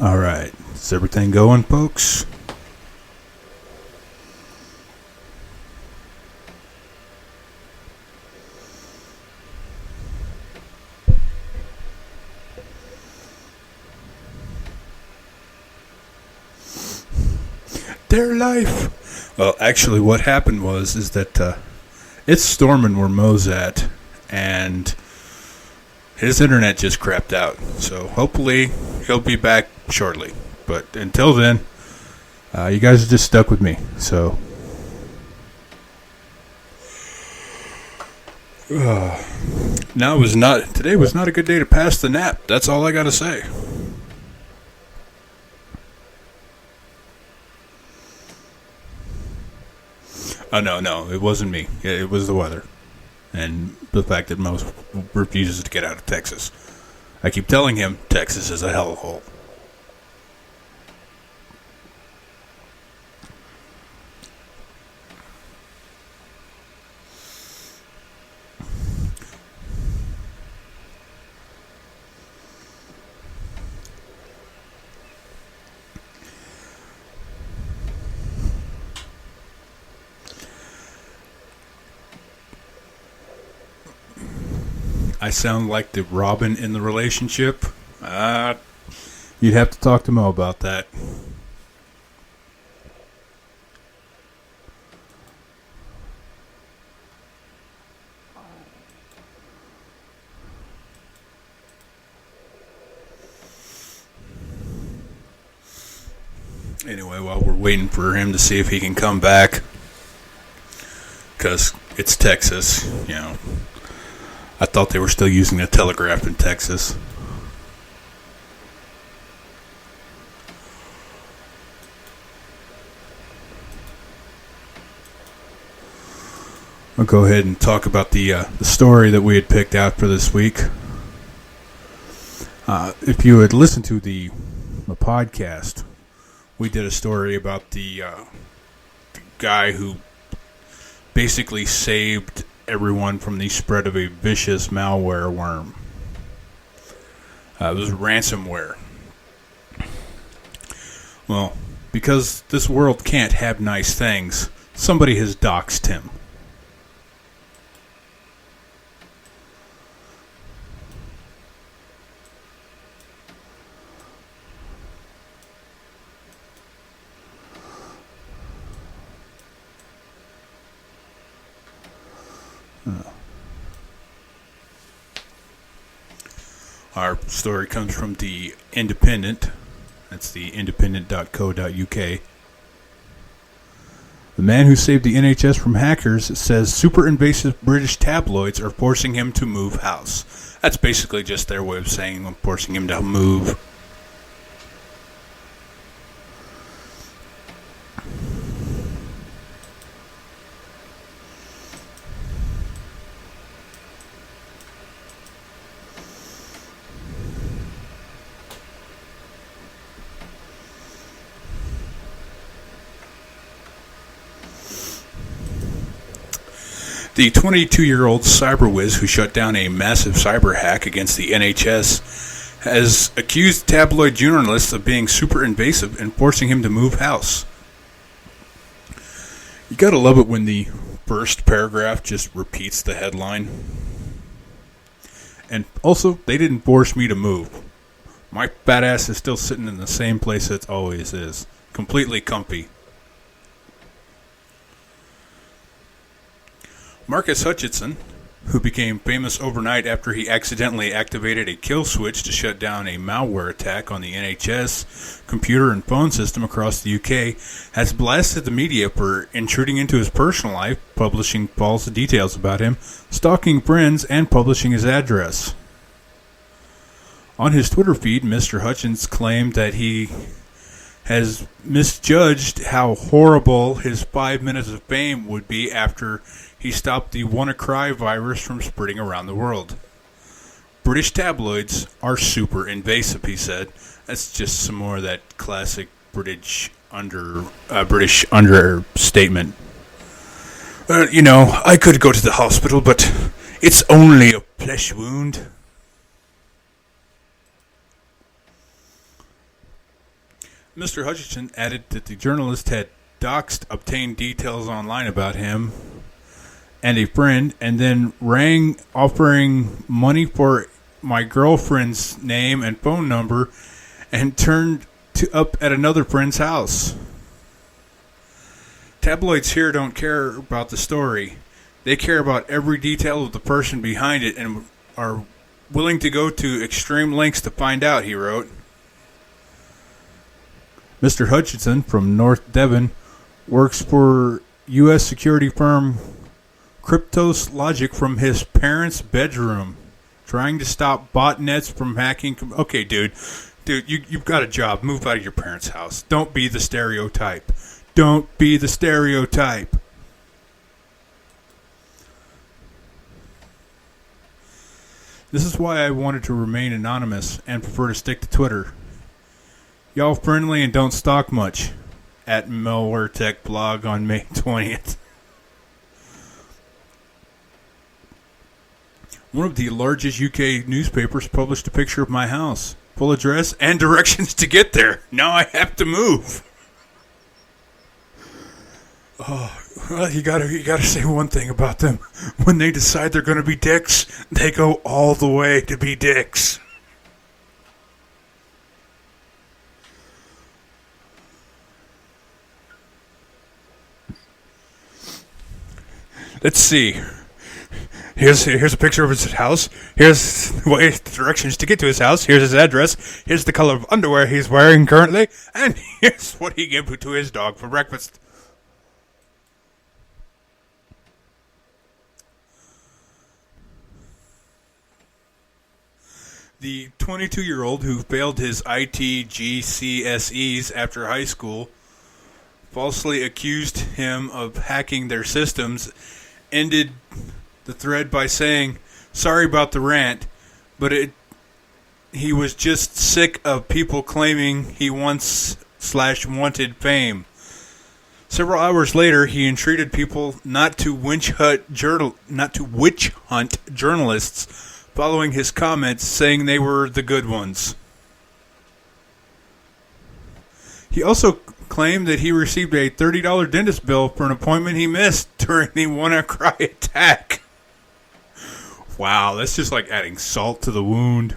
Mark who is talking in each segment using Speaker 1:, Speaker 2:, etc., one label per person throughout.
Speaker 1: All right. Is everything going, folks? Their life. Well, actually, what happened is that it's storming where Mo's at, and his internet just crapped out. So hopefully he'll be back shortly. But until then, you guys are just stuck with me. So today was not a good day to pass the nap. That's all I gotta say. Oh, no, it wasn't me. It was the weather. And the fact that Mo refuses to get out of Texas. I keep telling him Texas is a hellhole. I sound like the Robin in the relationship. You'd have to talk to Mo about that. Anyway, while we're waiting for him to see if he can come back, because it's Texas, you know. I thought they were still using the telegraph in Texas. I'll go ahead and talk about the story that we had picked out for this week. If you had listened to the podcast, we did a story about the guy who basically saved everyone from the spread of a vicious malware worm. It was ransomware. Well, because this world can't have nice things, somebody has doxed him. Our story comes from the Independent. That's the independent.co.uk. The man who saved the NHS from hackers says super invasive British tabloids are forcing him to move house. That's basically just their way of saying forcing him to move. The 22-year-old cyberwiz who shut down a massive cyber hack against the NHS has accused tabloid journalists of being super invasive and forcing him to move house. You gotta love it when the first paragraph just repeats the headline. And also, they didn't force me to move. My fat ass is still sitting in the same place it always is. Completely comfy. Marcus Hutchinson, who became famous overnight after he accidentally activated a kill switch to shut down a malware attack on the NHS computer and phone system across the UK, has blasted the media for intruding into his personal life, publishing false details about him, stalking friends, and publishing his address. On his Twitter feed, Mr. Hutchins claimed that he has misjudged how horrible his 5 minutes of fame would be after he stopped the WannaCry virus from spreading around the world. British tabloids are super invasive, he said. That's just some more of that classic British understatement. I could go to the hospital, but it's only a flesh wound. Mr. Hutchinson added that the journalist had Doxxed obtained details online about him and a friend, and then rang offering money for my girlfriend's name and phone number, and turned up at another friend's house. Tabloids here don't care about the story. They care about every detail of the person behind it and are willing to go to extreme lengths to find out, he wrote. Mr. Hutchinson from North Devon works for U.S. security firm Cryptos Logic from his parents' bedroom, trying to stop botnets from hacking. Okay, dude, you've got a job. Move out of your parents' house. Don't be the stereotype. Don't be the stereotype. This is why I wanted to remain anonymous and prefer to stick to Twitter. Y'all friendly and don't stalk much. At Malware Tech blog on May 20th. One of the largest UK newspapers published a picture of my house, full address and directions to get there. Now I have to move. Oh, well, you gotta say one thing about them. When they decide they're gonna be dicks, they go all the way to be dicks. Let's see. Here's a picture of his house. Here's the directions to get to his house. Here's his address. Here's the color of underwear he's wearing currently. And here's what he gave to his dog for breakfast. The 22-year-old who failed his IT GCSEs after high school falsely accused him of hacking their systems ended the thread by saying, "Sorry about the rant, but he was just sick of people claiming he wants/wanted fame." Several hours later, he entreated people not to witch hunt journalists, following his comments saying they were the good ones. He also claimed that he received a $30 dentist bill for an appointment he missed during the WannaCry attack. Wow, that's just like adding salt to the wound.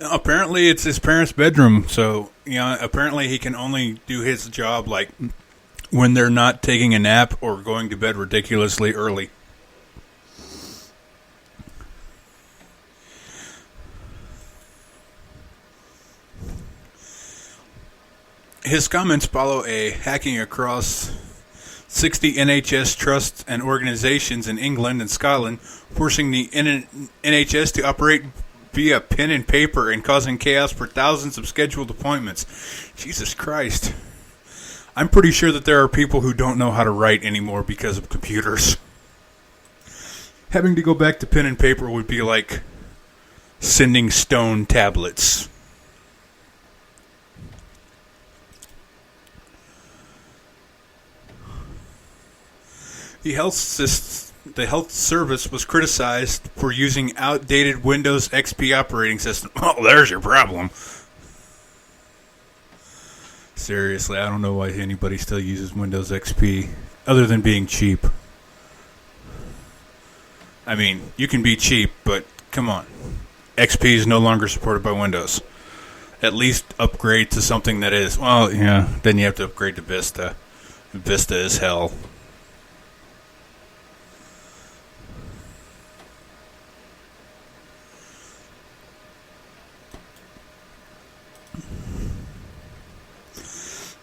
Speaker 1: Now, apparently it's his parents' bedroom, so apparently he can only do his job like when they're not taking a nap or going to bed ridiculously early. His comments follow a hacking across 60 NHS trusts and organizations in England and Scotland, forcing the NHS to operate via pen and paper and causing chaos for thousands of scheduled appointments. Jesus Christ. I'm pretty sure that there are people who don't know how to write anymore because of computers. Having to go back to pen and paper would be like sending stone tablets. The health service was criticized for using outdated Windows XP operating system. Oh, there's your problem. Seriously, I don't know why anybody still uses Windows XP, other than being cheap. I mean, you can be cheap, but come on. XP is no longer supported by Windows. At least upgrade to something that is. Well, yeah, then you have to upgrade to Vista. Vista is hell.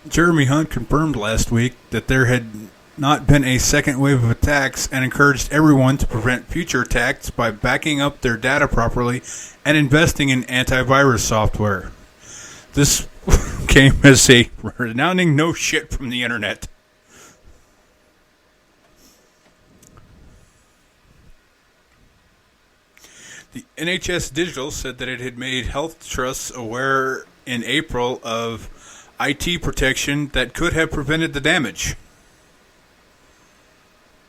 Speaker 1: Jeremy Hunt confirmed last week that there had not been a second wave of attacks and encouraged everyone to prevent future attacks by backing up their data properly and investing in antivirus software. This came as a resounding no shit from the internet. The NHS Digital said that it had made health trusts aware in April of IT protection that could have prevented the damage.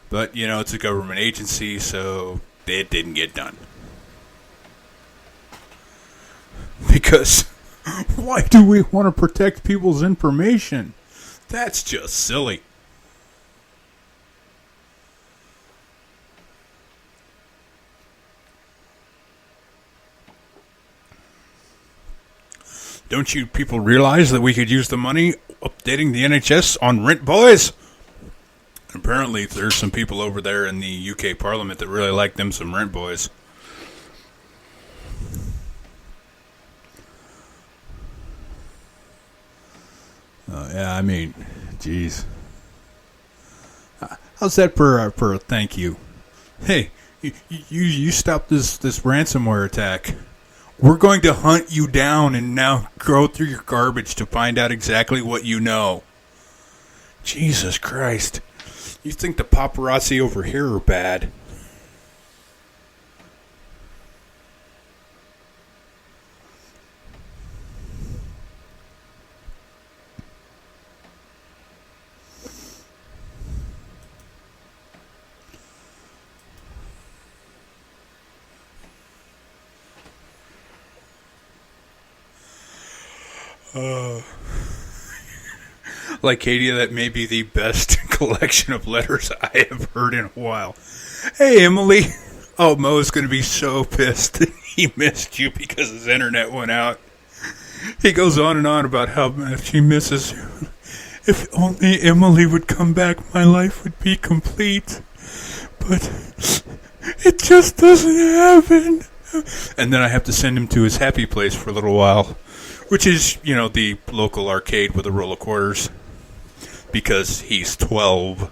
Speaker 1: But, it's a government agency, so it didn't get done. Because why do we want to protect people's information? That's just silly. Don't you people realize that we could use the money updating the NHS on rent boys? Apparently, there's some people over there in the UK Parliament that really like them some rent boys. Yeah, I mean, geez. How's that for a thank you? Hey, you stop this ransomware attack. We're going to hunt you down and now go through your garbage to find out exactly what you know. Jesus Christ. You think the paparazzi over here are bad? Lycadia, that may be the best collection of letters I have heard in a while. Hey, Emily. Oh, Mo's going to be so pissed he missed you because his internet went out. He goes on and on about how much he misses you. If only Emily would come back, my life would be complete. But it just doesn't happen. And then I have to send him to his happy place for a little while, which is, the local arcade with a roll of quarters, because he's 12.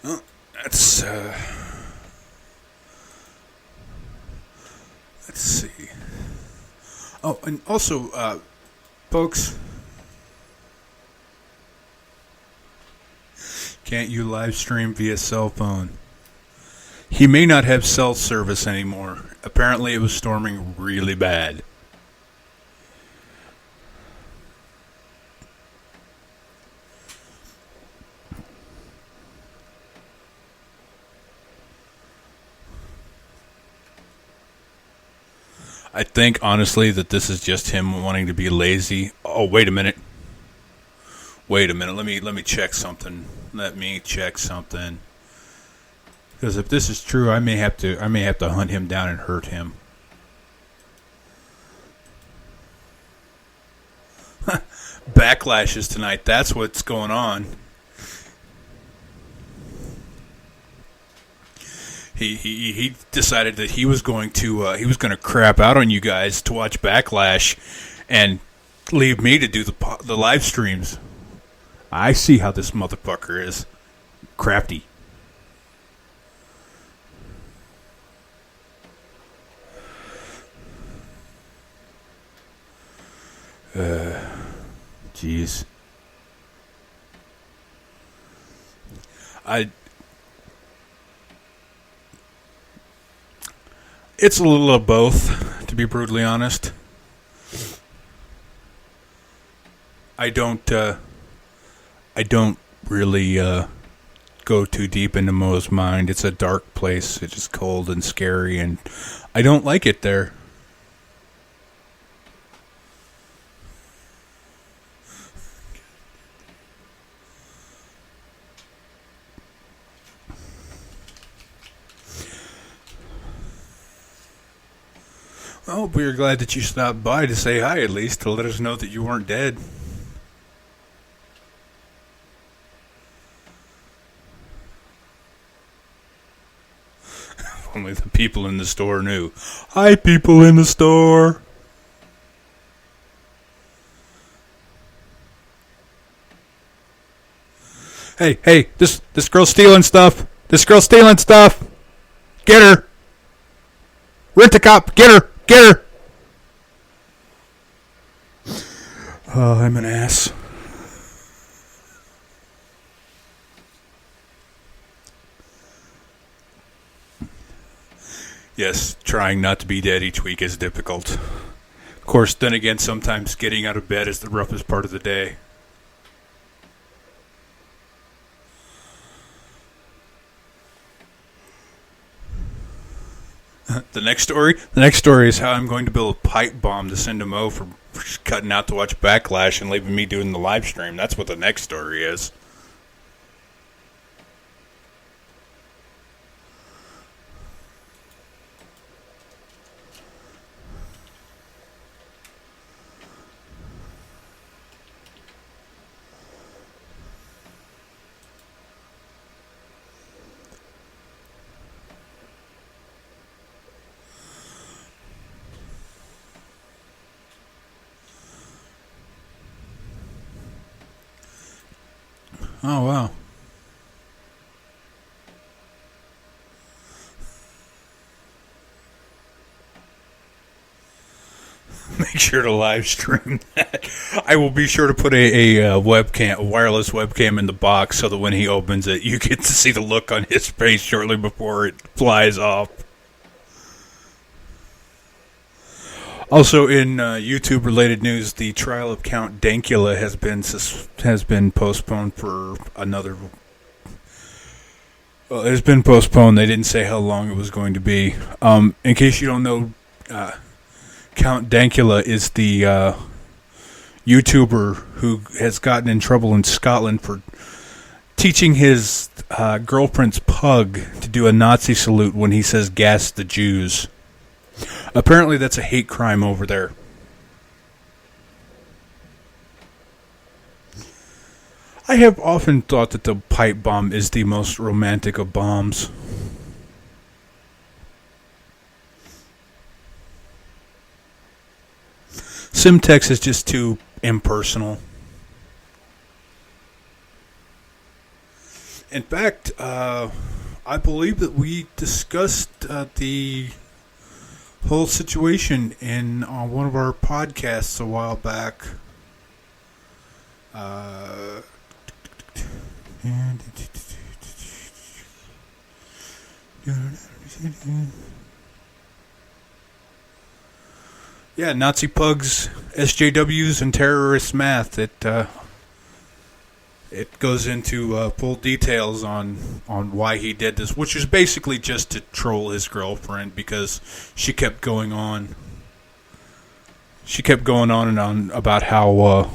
Speaker 1: Well, let's see. Oh, and also, folks, can't you live stream via cell phone? He may not have cell service anymore. Apparently it was storming really bad. I think, honestly, that this is just him wanting to be lazy. Oh, wait a minute. Let me check something. Because if this is true, I may have to hunt him down and hurt him. Backlashes tonight. That's what's going on. He decided that he was going to crap out on you guys to watch Backlash, and leave me to do the live streams. I see how this motherfucker is. Crafty. Jeez. It's a little of both, to be brutally honest. I don't really go too deep into Mo's mind. It's a dark place. It's just cold and scary, and I don't like it there. Well, we were glad that you stopped by to say hi, at least, to let us know that you weren't dead. Only the people in the store knew. Hi, people in the store. Hey, this girl's stealing stuff. Get her. Rent-a-cop, get her. Oh, I'm an ass. Yes, trying not to be dead each week is difficult. Of course, then again, sometimes getting out of bed is the roughest part of the day. The next story is how I'm going to build a pipe bomb to send to Mo for cutting out to watch Backlash and leaving me doing the live stream. That's what the next story is. Oh, wow. Make sure to live stream that. I will be sure to put a wireless webcam in the box so that when he opens it, you get to see the look on his face shortly before it flies off. Also, in YouTube-related news, the trial of Count Dankula has been postponed for another. Well, it's been postponed. They didn't say how long it was going to be. In case you don't know, Count Dankula is the YouTuber who has gotten in trouble in Scotland for teaching his girlfriend's pug to do a Nazi salute when he says "gas the Jews." Apparently, that's a hate crime over there. I have often thought that the pipe bomb is the most romantic of bombs. Simtex is just too impersonal. In fact, I believe that we discussed the whole situation in one of our podcasts a while back. Yeah, Nazi pugs, SJWs, and terrorist math. It goes into full details on why he did this, which is basically just to troll his girlfriend because she kept going on. She kept going on and on about how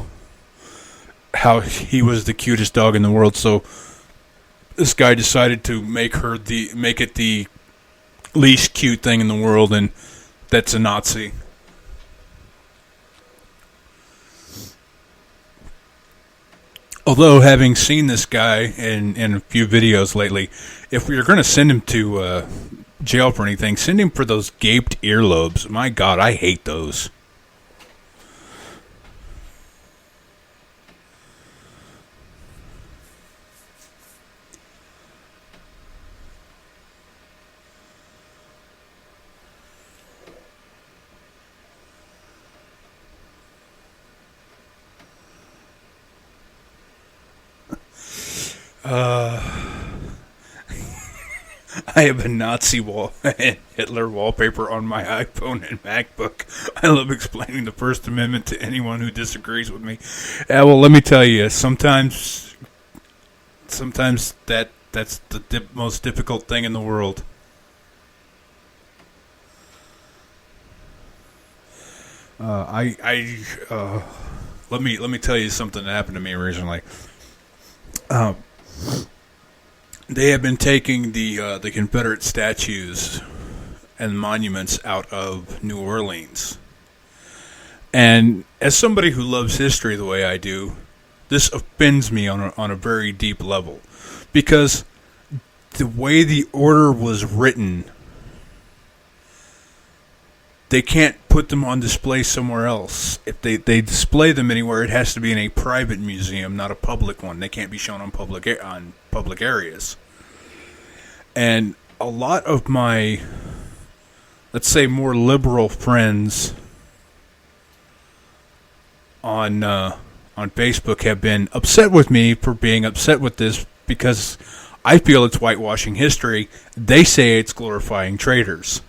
Speaker 1: he was the cutest dog in the world. So this guy decided to make it the least cute thing in the world, and that's a Nazi. Although, having seen this guy in a few videos lately, if you're going to send him to jail for anything, send him for those gaped earlobes. My God, I hate those. I have a Nazi and Hitler wallpaper on my iPhone and MacBook. I love explaining the First Amendment to anyone who disagrees with me. Well, let me tell you, sometimes that's the most difficult thing in the world. Let me tell you something that happened to me recently. They have been taking the Confederate statues and monuments out of New Orleans. And as somebody who loves history the way I do, this offends me on a very deep level. Because the way the order was written, they can't put them on display somewhere else. If they display them anywhere, it has to be in a private museum, not a public one. They can't be shown on public areas. And a lot of my, let's say, more liberal friends on Facebook have been upset with me for being upset with this because I feel it's whitewashing history. They say it's glorifying traitors.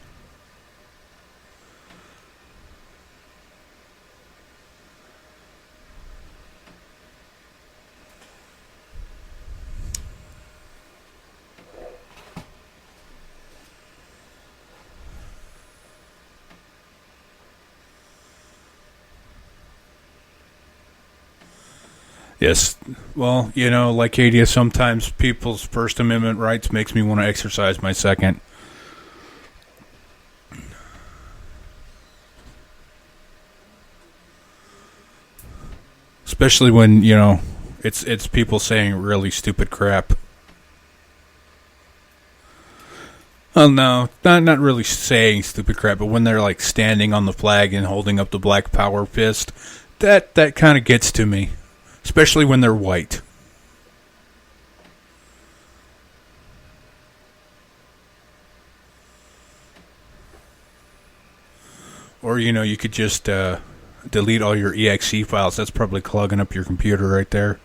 Speaker 1: Yes. Well, like ADS, sometimes people's First Amendment rights makes me want to exercise my second. Especially when, it's people saying really stupid crap. Oh no, not really saying stupid crap, but when they're like standing on the flag and holding up the black power fist, that kind of gets to me. Especially when they're white. Or, you could just delete all your exe files. That's probably clogging up your computer right there.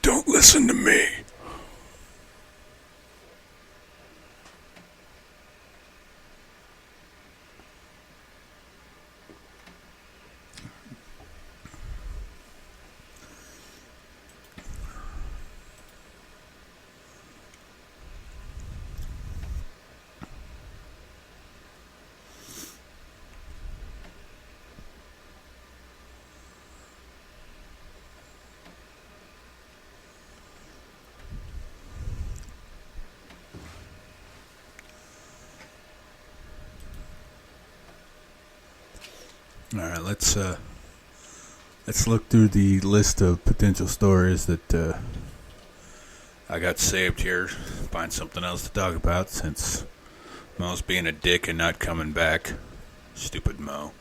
Speaker 1: Don't listen to me. All right, let's look through the list of potential stories that I got saved here. Find something else to talk about since Mo's being a dick and not coming back. Stupid Mo.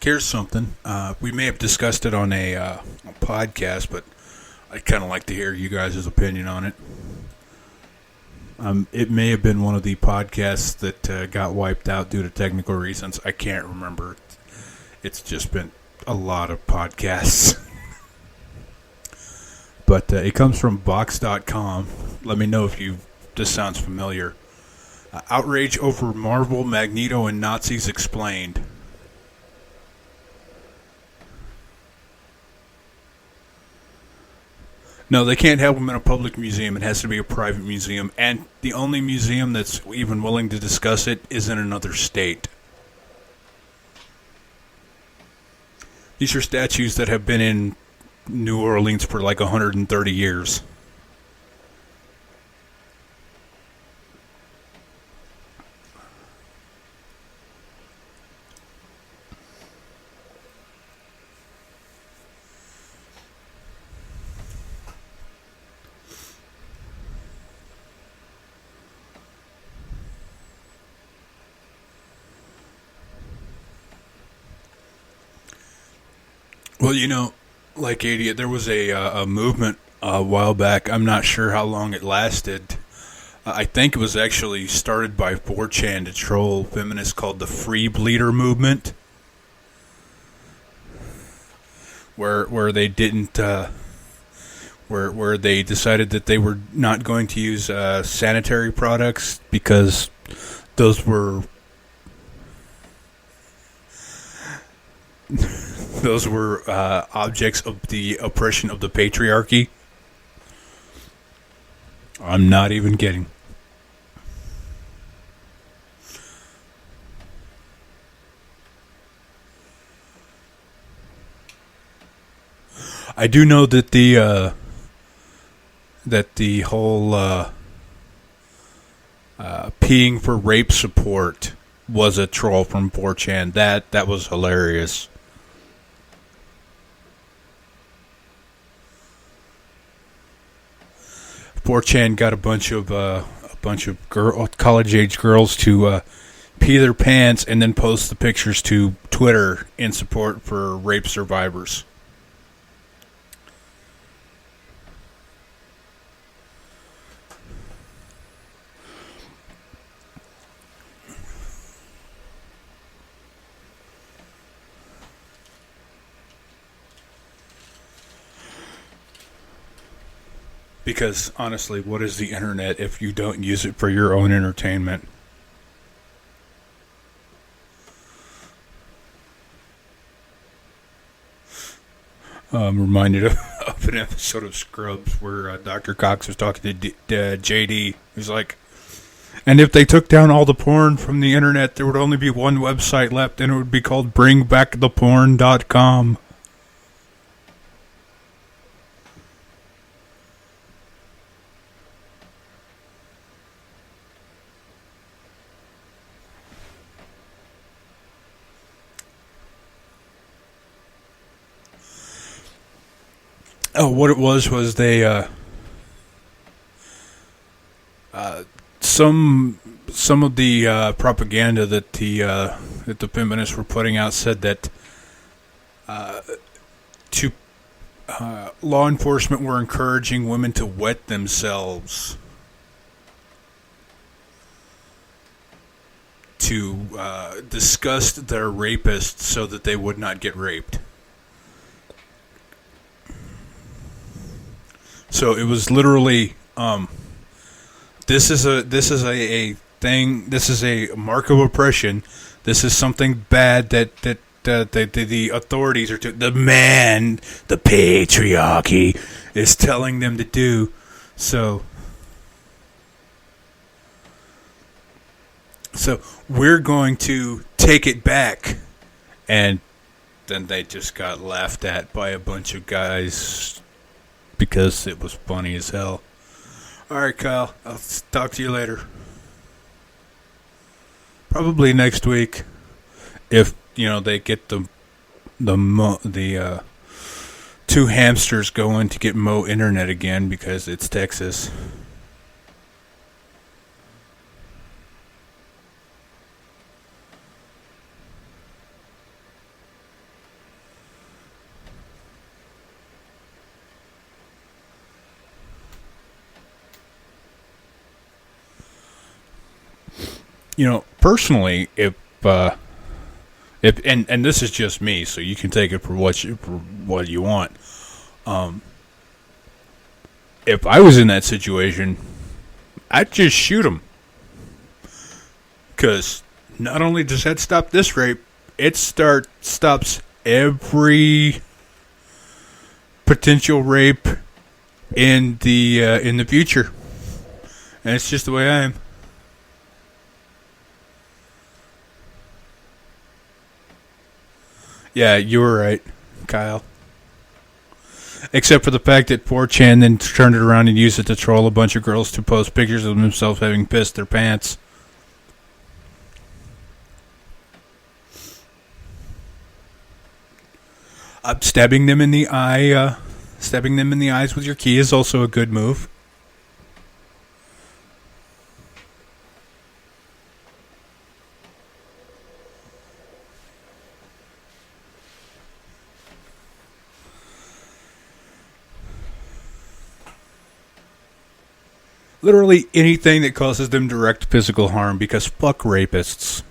Speaker 1: Here's something. We may have discussed it on a podcast, but I'd kind of like to hear you guys' opinion on it. It may have been one of the podcasts that got wiped out due to technical reasons. I can't remember. It's just been a lot of podcasts. But it comes from Box.com. Let me know if this sounds familiar. Outrage over Marvel, Magneto, and Nazis explained. No, they can't have them in a public museum. It has to be a private museum. And the only museum that's even willing to discuss it is in another state. These are statues that have been in New Orleans for like 130 years. Well, like idiot, there was a movement a while back. I'm not sure how long it lasted. I think it was actually started by 4chan to troll feminists called the Free Bleeder movement, where they didn't, where they decided that they were not going to use sanitary products because those were objects of the oppression of the patriarchy. I'm not even kidding. I do know that the whole peeing for rape support was a troll from 4chan. That was hilarious. 4chan got a bunch of college age girls to pee their pants and then post the pictures to Twitter in support for rape survivors. Because honestly, what is the internet if you don't use it for your own entertainment? I'm reminded of an episode of Scrubs where Dr. Cox was talking to JD. He's like, and if they took down all the porn from the internet, there would only be one website left, and it would be called bringbacktheporn.com. Oh, what it was they some of the propaganda that the feminists were putting out said that to law enforcement were encouraging women to wet themselves to disgust their rapists so that they would not get raped. So it was literally, this is a thing. This is a mark of oppression. This is something bad that the authorities are the patriarchy is telling them to do. So we're going to take it back, and then they just got laughed at by a bunch of guys. Because it was funny as hell. Alright, Kyle. I'll talk to you later. Probably next week. If, they get the two hamsters going to get Mo internet again because it's Texas. Personally, if this is just me, so you can take it for what you want. If I was in that situation, I'd just shoot him. Because not only does that stop this rape, it stops every potential rape in the future. And it's just the way I am. Yeah, you were right, Kyle. Except for the fact that 4chan then turned it around and used it to troll a bunch of girls to post pictures of themselves having pissed their pants. Stabbing them in the eyes with your key is also a good move. Literally anything that causes them direct physical harm, because fuck rapists.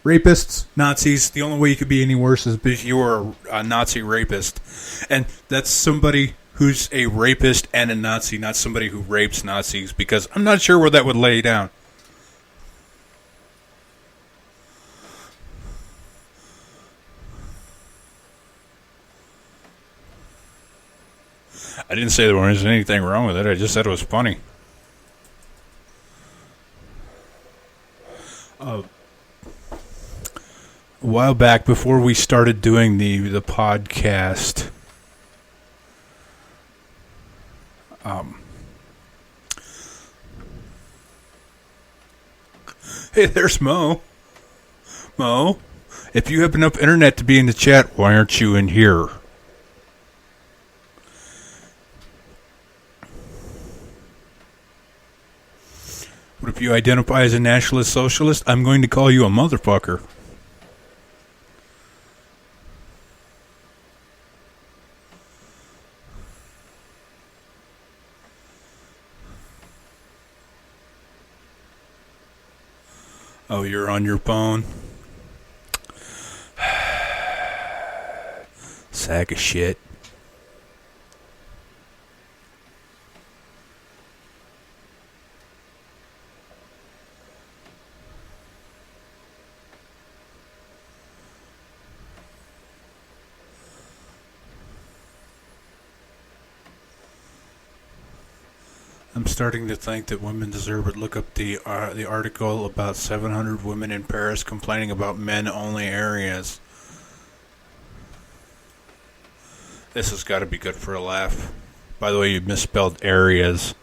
Speaker 1: Rapists, Nazis, the only way you could be any worse is if you were a Nazi rapist. And that's somebody who's a rapist and a Nazi, not somebody who rapes Nazis, because I'm not sure where that would lay down. I didn't say there was anything wrong with it. I just said it was funny. A while back, before we started doing the podcast, hey, there's Mo. Mo, if you have enough internet to be in the chat, why aren't you in here? But if you identify as a nationalist socialist, I'm going to call you a motherfucker. Oh, you're on your phone? Sack of shit. I'm starting to think that women deserve it. Look up the article about 700 women in Paris complaining about men-only areas. This has got to be good for a laugh. By the way, you misspelled areas.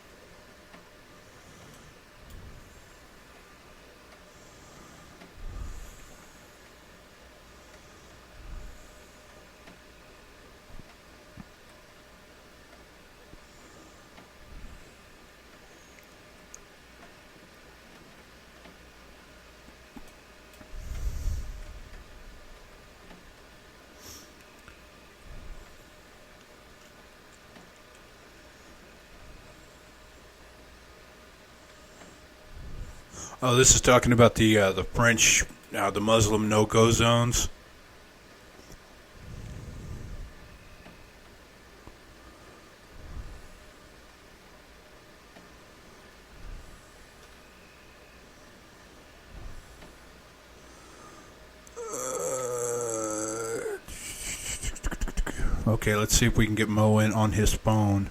Speaker 1: Oh, this is talking about the French, the Muslim no-go zones. Okay, let's see if we can get Mo in on his phone.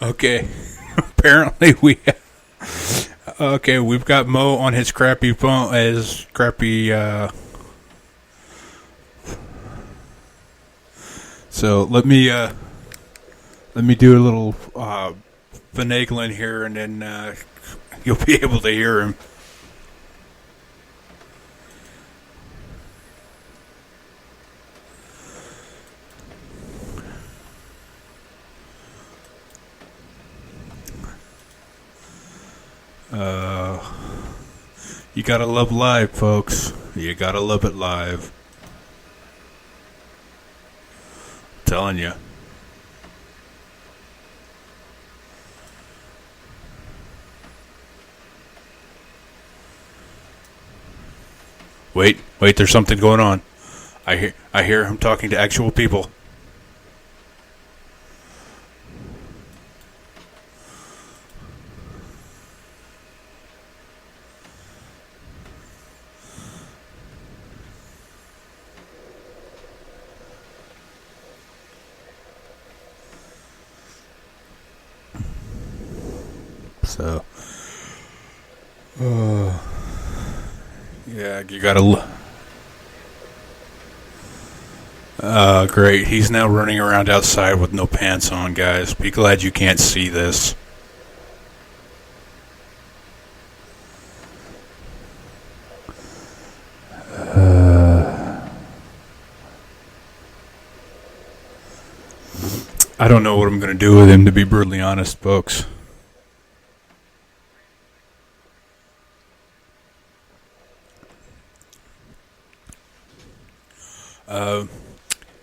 Speaker 1: Okay, apparently okay, we've got Mo on his crappy phone, his crappy, so let me do a little, finagling here, and then, you'll be able to hear him. You gotta love live, folks. You gotta love it live. I'm telling you. Wait, there's something going on. I hear him talking to actual people. So, yeah, you gotta. Great. He's now running around outside with no pants on, guys. Be glad you can't see this. I don't know what I'm gonna do with him, to be brutally honest, folks.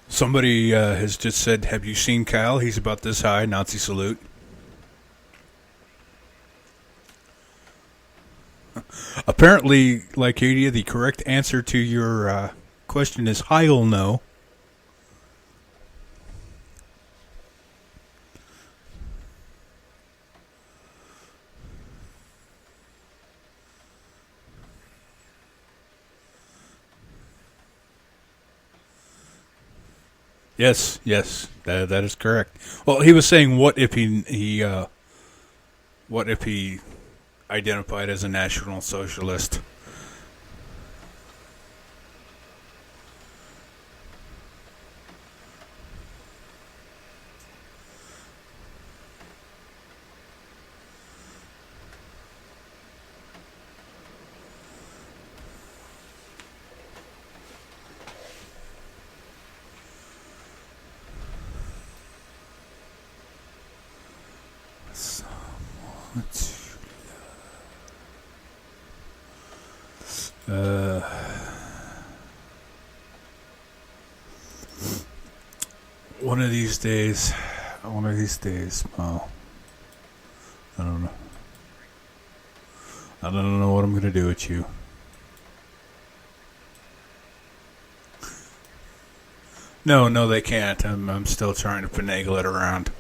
Speaker 1: Somebody has just said, have you seen Kyle? He's about this high. Nazi salute. Apparently, Lycadia, the correct answer to your question is Heil no. Yes, that is correct. Well, he was saying, what if he identified as a National Socialist? Uh, one of these days, well, I don't know. I don't know what I'm gonna do with you. No, they can't. I'm still trying to finagle it around.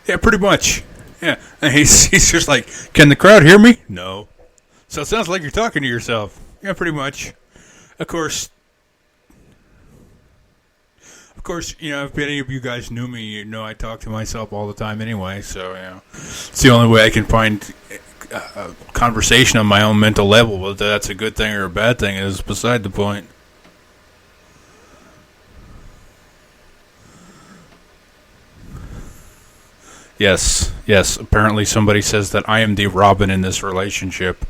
Speaker 1: Yeah, pretty much. Yeah, and he's just like, can the crowd hear me? No. So it sounds like you're talking to yourself. Yeah, pretty much. Of course, if any of you guys knew me, you know I talk to myself all the time anyway. So it's the only way I can find a conversation on my own mental level. Whether that's a good thing or a bad thing is beside the point. Yes. Apparently, somebody says that I am the Robin in this relationship.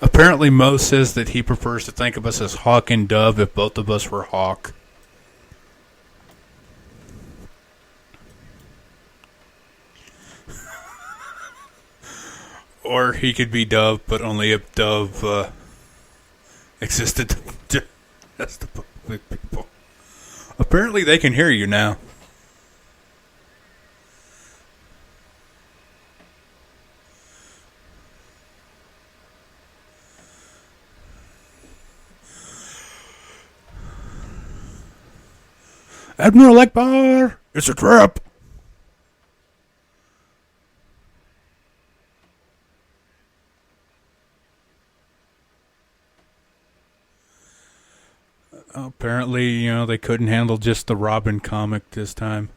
Speaker 1: Apparently, Mo says that he prefers to think of us as Hawk and Dove if both of us were Hawk. Or he could be Dove, but only if Dove existed. That's the public people. Apparently, they can hear you now. Admiral Akbar! It's a trap! Apparently, they couldn't handle just the Robin comic this time.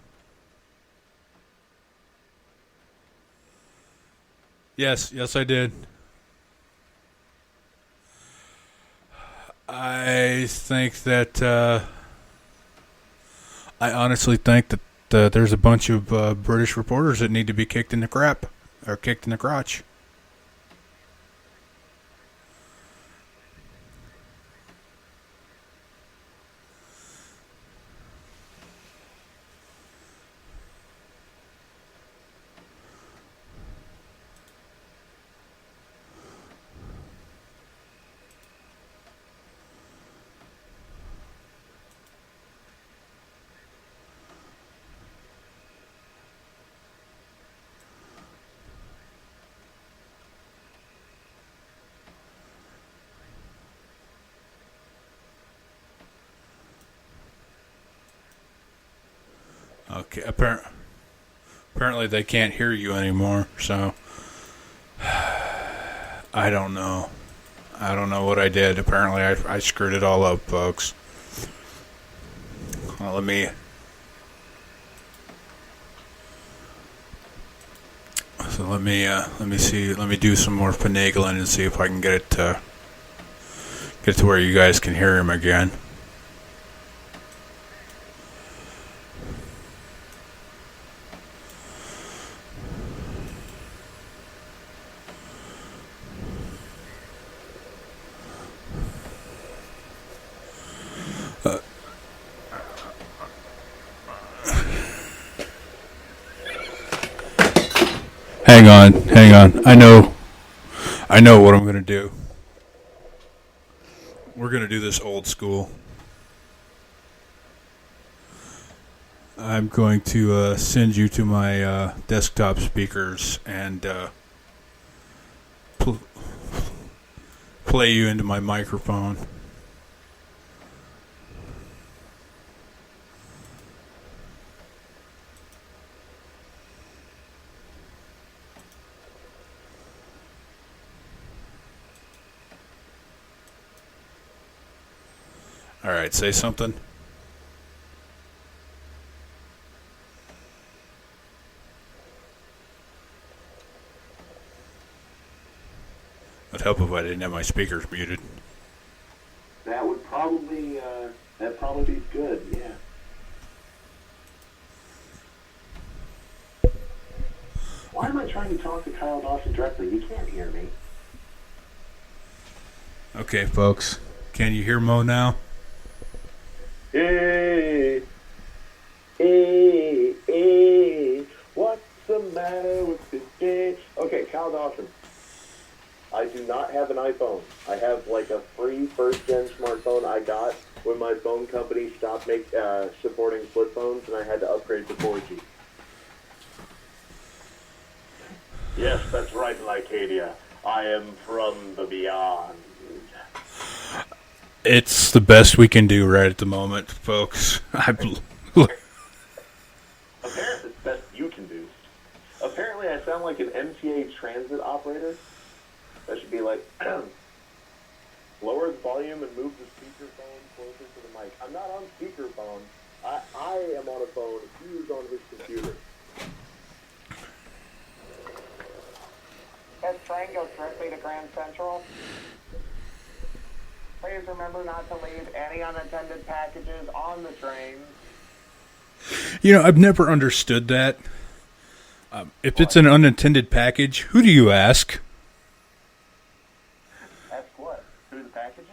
Speaker 1: Yes, I did. I think that, I honestly think that there's a bunch of British reporters that need to be kicked in the crap, or kicked in the crotch. Okay, apparently they can't hear you anymore, so I don't know. I don't know what I did. Apparently I screwed it all up, folks. Well, let me see. Let me do some more finagling and see if I can get it to where you guys can hear him again. Hang on. I know what I'm going to do. We're going to do this old school. I'm going to send you to my desktop speakers and play you into my microphone. All right, say something. It'd help if I didn't have my speakers muted.
Speaker 2: That'd probably be good, yeah. Why am I trying to talk to Kyle Dawson directly? You can't hear me.
Speaker 1: Okay, folks. Can you hear Mo now?
Speaker 2: Hey, hey, what's the matter with this day? Okay, Kyle Dawson. I do not have an iPhone. I have like a free first-gen smartphone I got when my phone company stopped supporting flip phones, and I had to upgrade to 4G. Yes, that's right, Lycadia. I am from the beyond.
Speaker 1: It's the best we can do right at the moment, folks.
Speaker 2: Apparently, it's best you can do. Apparently, I sound like an MTA transit operator. That should be like, lower the volume and move the speakerphone closer to the mic. I'm not on speakerphone. I am on a phone. He's on his computer.
Speaker 3: This train goes directly to Grand Central. Please remember not to leave any unattended packages on the train.
Speaker 1: You know, I've never understood that. If it's an unattended package, who do you ask?
Speaker 3: Ask what? Who the package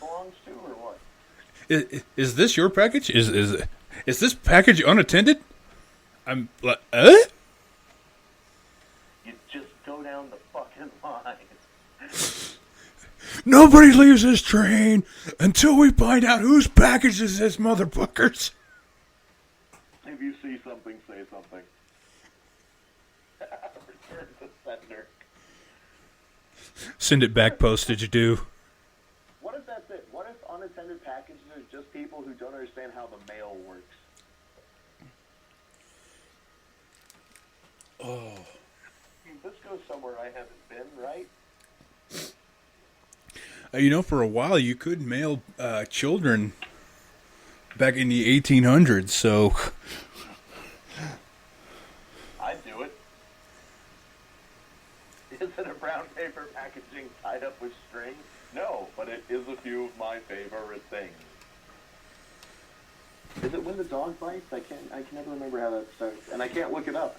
Speaker 3: belongs to, or what?
Speaker 1: Is this your package? Is this package unattended? I'm like,
Speaker 2: You just go down the fucking line.
Speaker 1: Nobody leaves this train until we find out whose package is this, motherfuckers.
Speaker 2: If you see something, say something. Return to sender.
Speaker 1: Send it back postage due.
Speaker 2: What if that's it? What if unattended packages are just people who don't understand how the mail works?
Speaker 1: Oh.
Speaker 2: This goes somewhere I haven't been, right?
Speaker 1: You know, for a while you could mail children back in the 1800s, so...
Speaker 2: I'd do it. Is it a brown paper packaging tied up with string? No, but it is a few of my favorite things. Is it when the dog bites? I can never remember how that starts, and I can't look it up.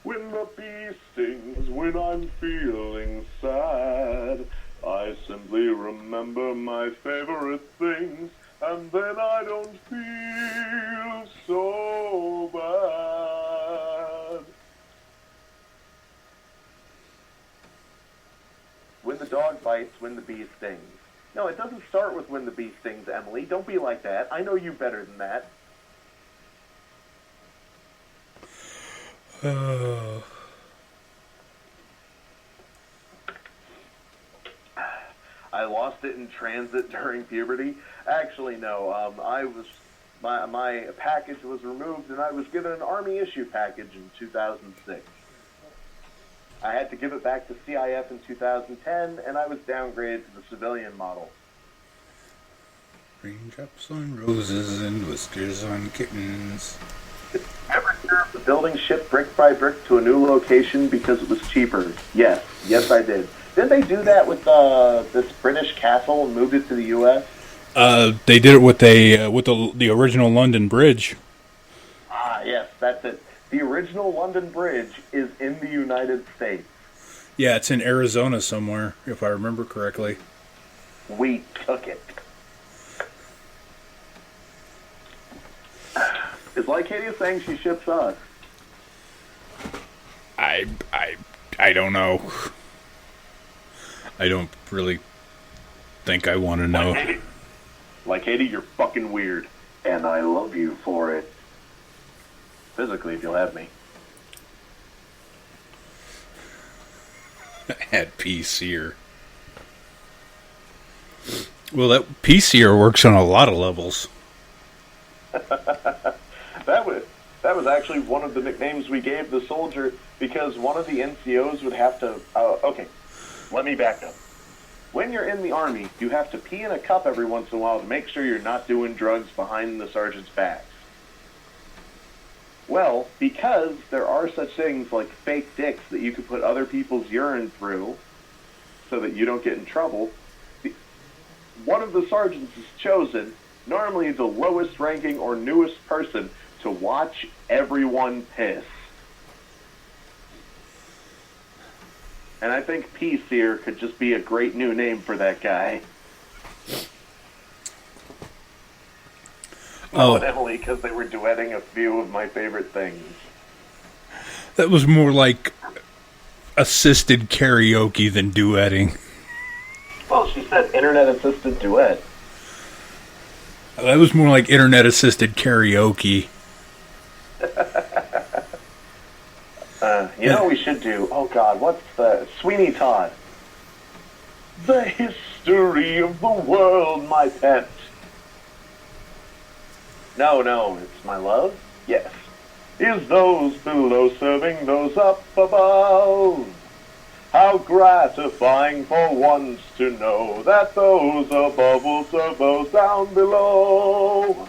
Speaker 2: When the bee stings, when I'm feeling sad, I simply remember my favorite things, and then I don't feel so bad. When the dog bites, when the bee stings. No, it doesn't start with when the bee stings, Emily. Don't be like that. I know you better than that. I lost it in transit during puberty. Actually, no. My package was removed, and I was given an Army issue package in 2006. I had to give it back to CIF in 2010, and I was downgraded to the civilian model.
Speaker 1: Raindrops on roses and whiskers on kittens.
Speaker 2: Ever hear of the building shipped brick by brick to a new location because it was cheaper? Yes, I did. Didn't they do that with this British castle and moved it to the U.S.?
Speaker 1: They did it with the original London Bridge.
Speaker 2: Ah, yes, that's it. The original London Bridge is in the United States.
Speaker 1: Yeah, it's in Arizona somewhere, if I remember correctly.
Speaker 2: We took it. Is Lycadia saying she ships us?
Speaker 1: I don't know. I don't really think I want to know.
Speaker 2: Lycadia, you're fucking weird. And I love you for it. Physically, if you'll have me.
Speaker 1: At PCer. Well, that PCer works on a lot of levels.
Speaker 2: That was actually one of the nicknames we gave the soldier because one of the NCOs would have to... okay, let me back up. When you're in the Army, you have to pee in a cup every once in a while to make sure you're not doing drugs behind the sergeant's backs. Well, because there are such things like fake dicks that you could put other people's urine through so that you don't get in trouble, one of the sergeants is chosen, normally the lowest ranking or newest person, to watch everyone piss. And I think Peace here could just be a great new name for that guy.
Speaker 1: Oh.
Speaker 2: Not Emily, because they were duetting a few of my favorite things.
Speaker 1: That was more like assisted karaoke than duetting.
Speaker 2: Well, she said internet-assisted duet.
Speaker 1: That was more like internet-assisted karaoke.
Speaker 2: You know what we should do? Oh, God, what's the... Sweeney Todd. The history of the world, my pet. No, it's my love? Yes. Is those below serving those up above? How gratifying for once to know that those above will serve those down below.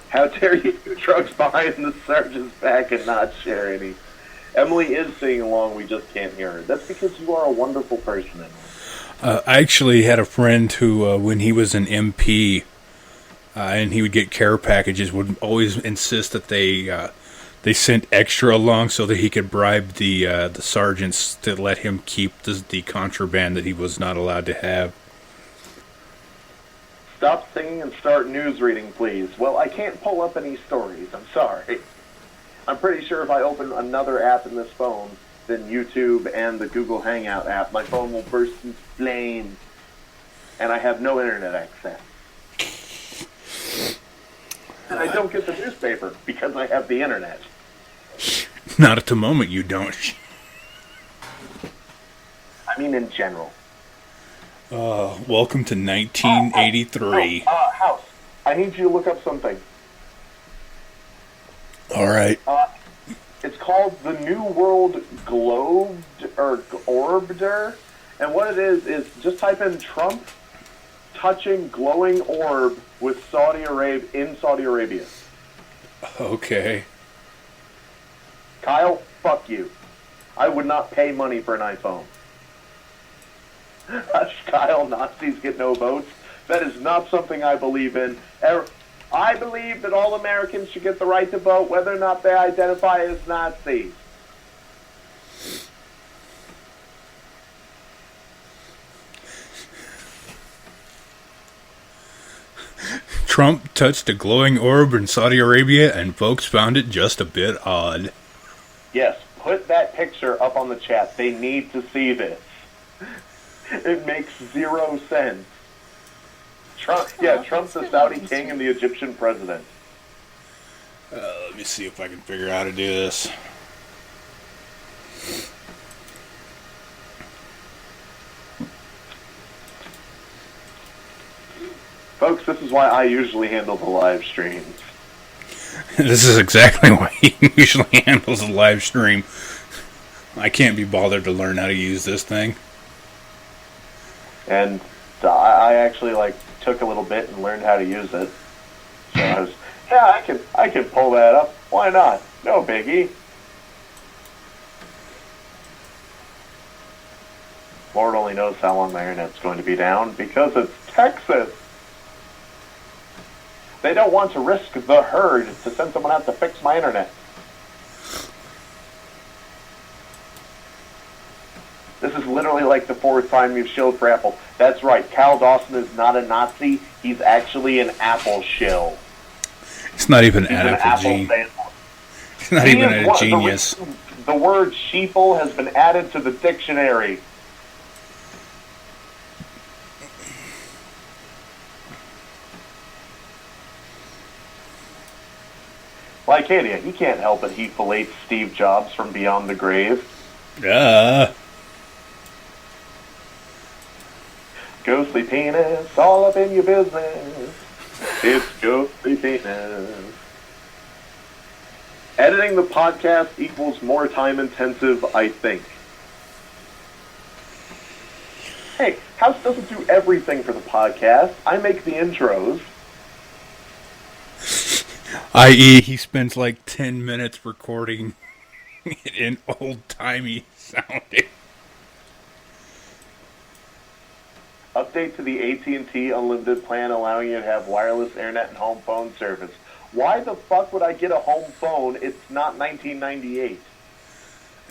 Speaker 2: How dare you do drugs behind the surgeon's back and not share any? Emily is singing along, we just can't hear her. That's because you are a wonderful person, Emily.
Speaker 1: I actually had a friend who, when he was an MP, and he would get care packages, would always insist that they sent extra along so that he could bribe the sergeants to let him keep the contraband that he was not allowed to have.
Speaker 2: Stop singing and start news reading, please. Well, I can't pull up any stories. I'm sorry. I'm pretty sure if I open another app in this phone than YouTube and the Google Hangout app, my phone will burst into flames. And I have no internet access. And I don't get the newspaper because I have the internet.
Speaker 1: Not at the moment, you don't.
Speaker 2: I mean, in general.
Speaker 1: Welcome to 1983.
Speaker 2: House, I need you to look up something.
Speaker 1: All right.
Speaker 2: It's called the New World Globed, or Orbder. And what it is just type in Trump touching glowing orb with Saudi Arabia.
Speaker 1: Okay.
Speaker 2: Kyle, fuck you. I would not pay money for an iPhone. Hush, Kyle, Nazis get no votes. That is not something I believe in. I believe that all Americans should get the right to vote, whether or not they identify as Nazis.
Speaker 1: Trump touched a glowing orb in Saudi Arabia, and folks found it just a bit odd.
Speaker 2: Yes, put that picture up on the chat. They need to see this. It makes zero sense. Trump's the Saudi king and the Egyptian president.
Speaker 1: Let me see if I can figure out how to do this.
Speaker 2: Folks, this is why I usually handle the live streams.
Speaker 1: This is exactly why he usually handles a live stream. I can't be bothered to learn how to use this thing.
Speaker 2: And I actually took a little bit and learned how to use it. So I was, I can pull that up. Why not? No biggie. Lord only knows how long my internet's going to be down because it's Texas. They don't want to risk the herd to send someone out to fix my internet. This is literally like the fourth time we've shilled for Apple. That's right, Cal Dawson is not a Nazi. He's actually an Apple shill.
Speaker 1: It's not even
Speaker 2: He's
Speaker 1: an Apple genius. It's not even a genius.
Speaker 2: The word sheeple has been added to the dictionary. Like Adia, he can't help it. He fillets Steve Jobs from beyond the grave. Ghostly penis, all up in your business. It's ghostly penis. Editing the podcast equals more time intensive, I think. Hey, House doesn't do everything for the podcast. I make the intros.
Speaker 1: I.e., he spends like 10 minutes recording it in old-timey sounding.
Speaker 2: Update to the AT&T Unlimited plan allowing you to have wireless internet and home phone service. Why the fuck would I get a home phone? It's not 1998.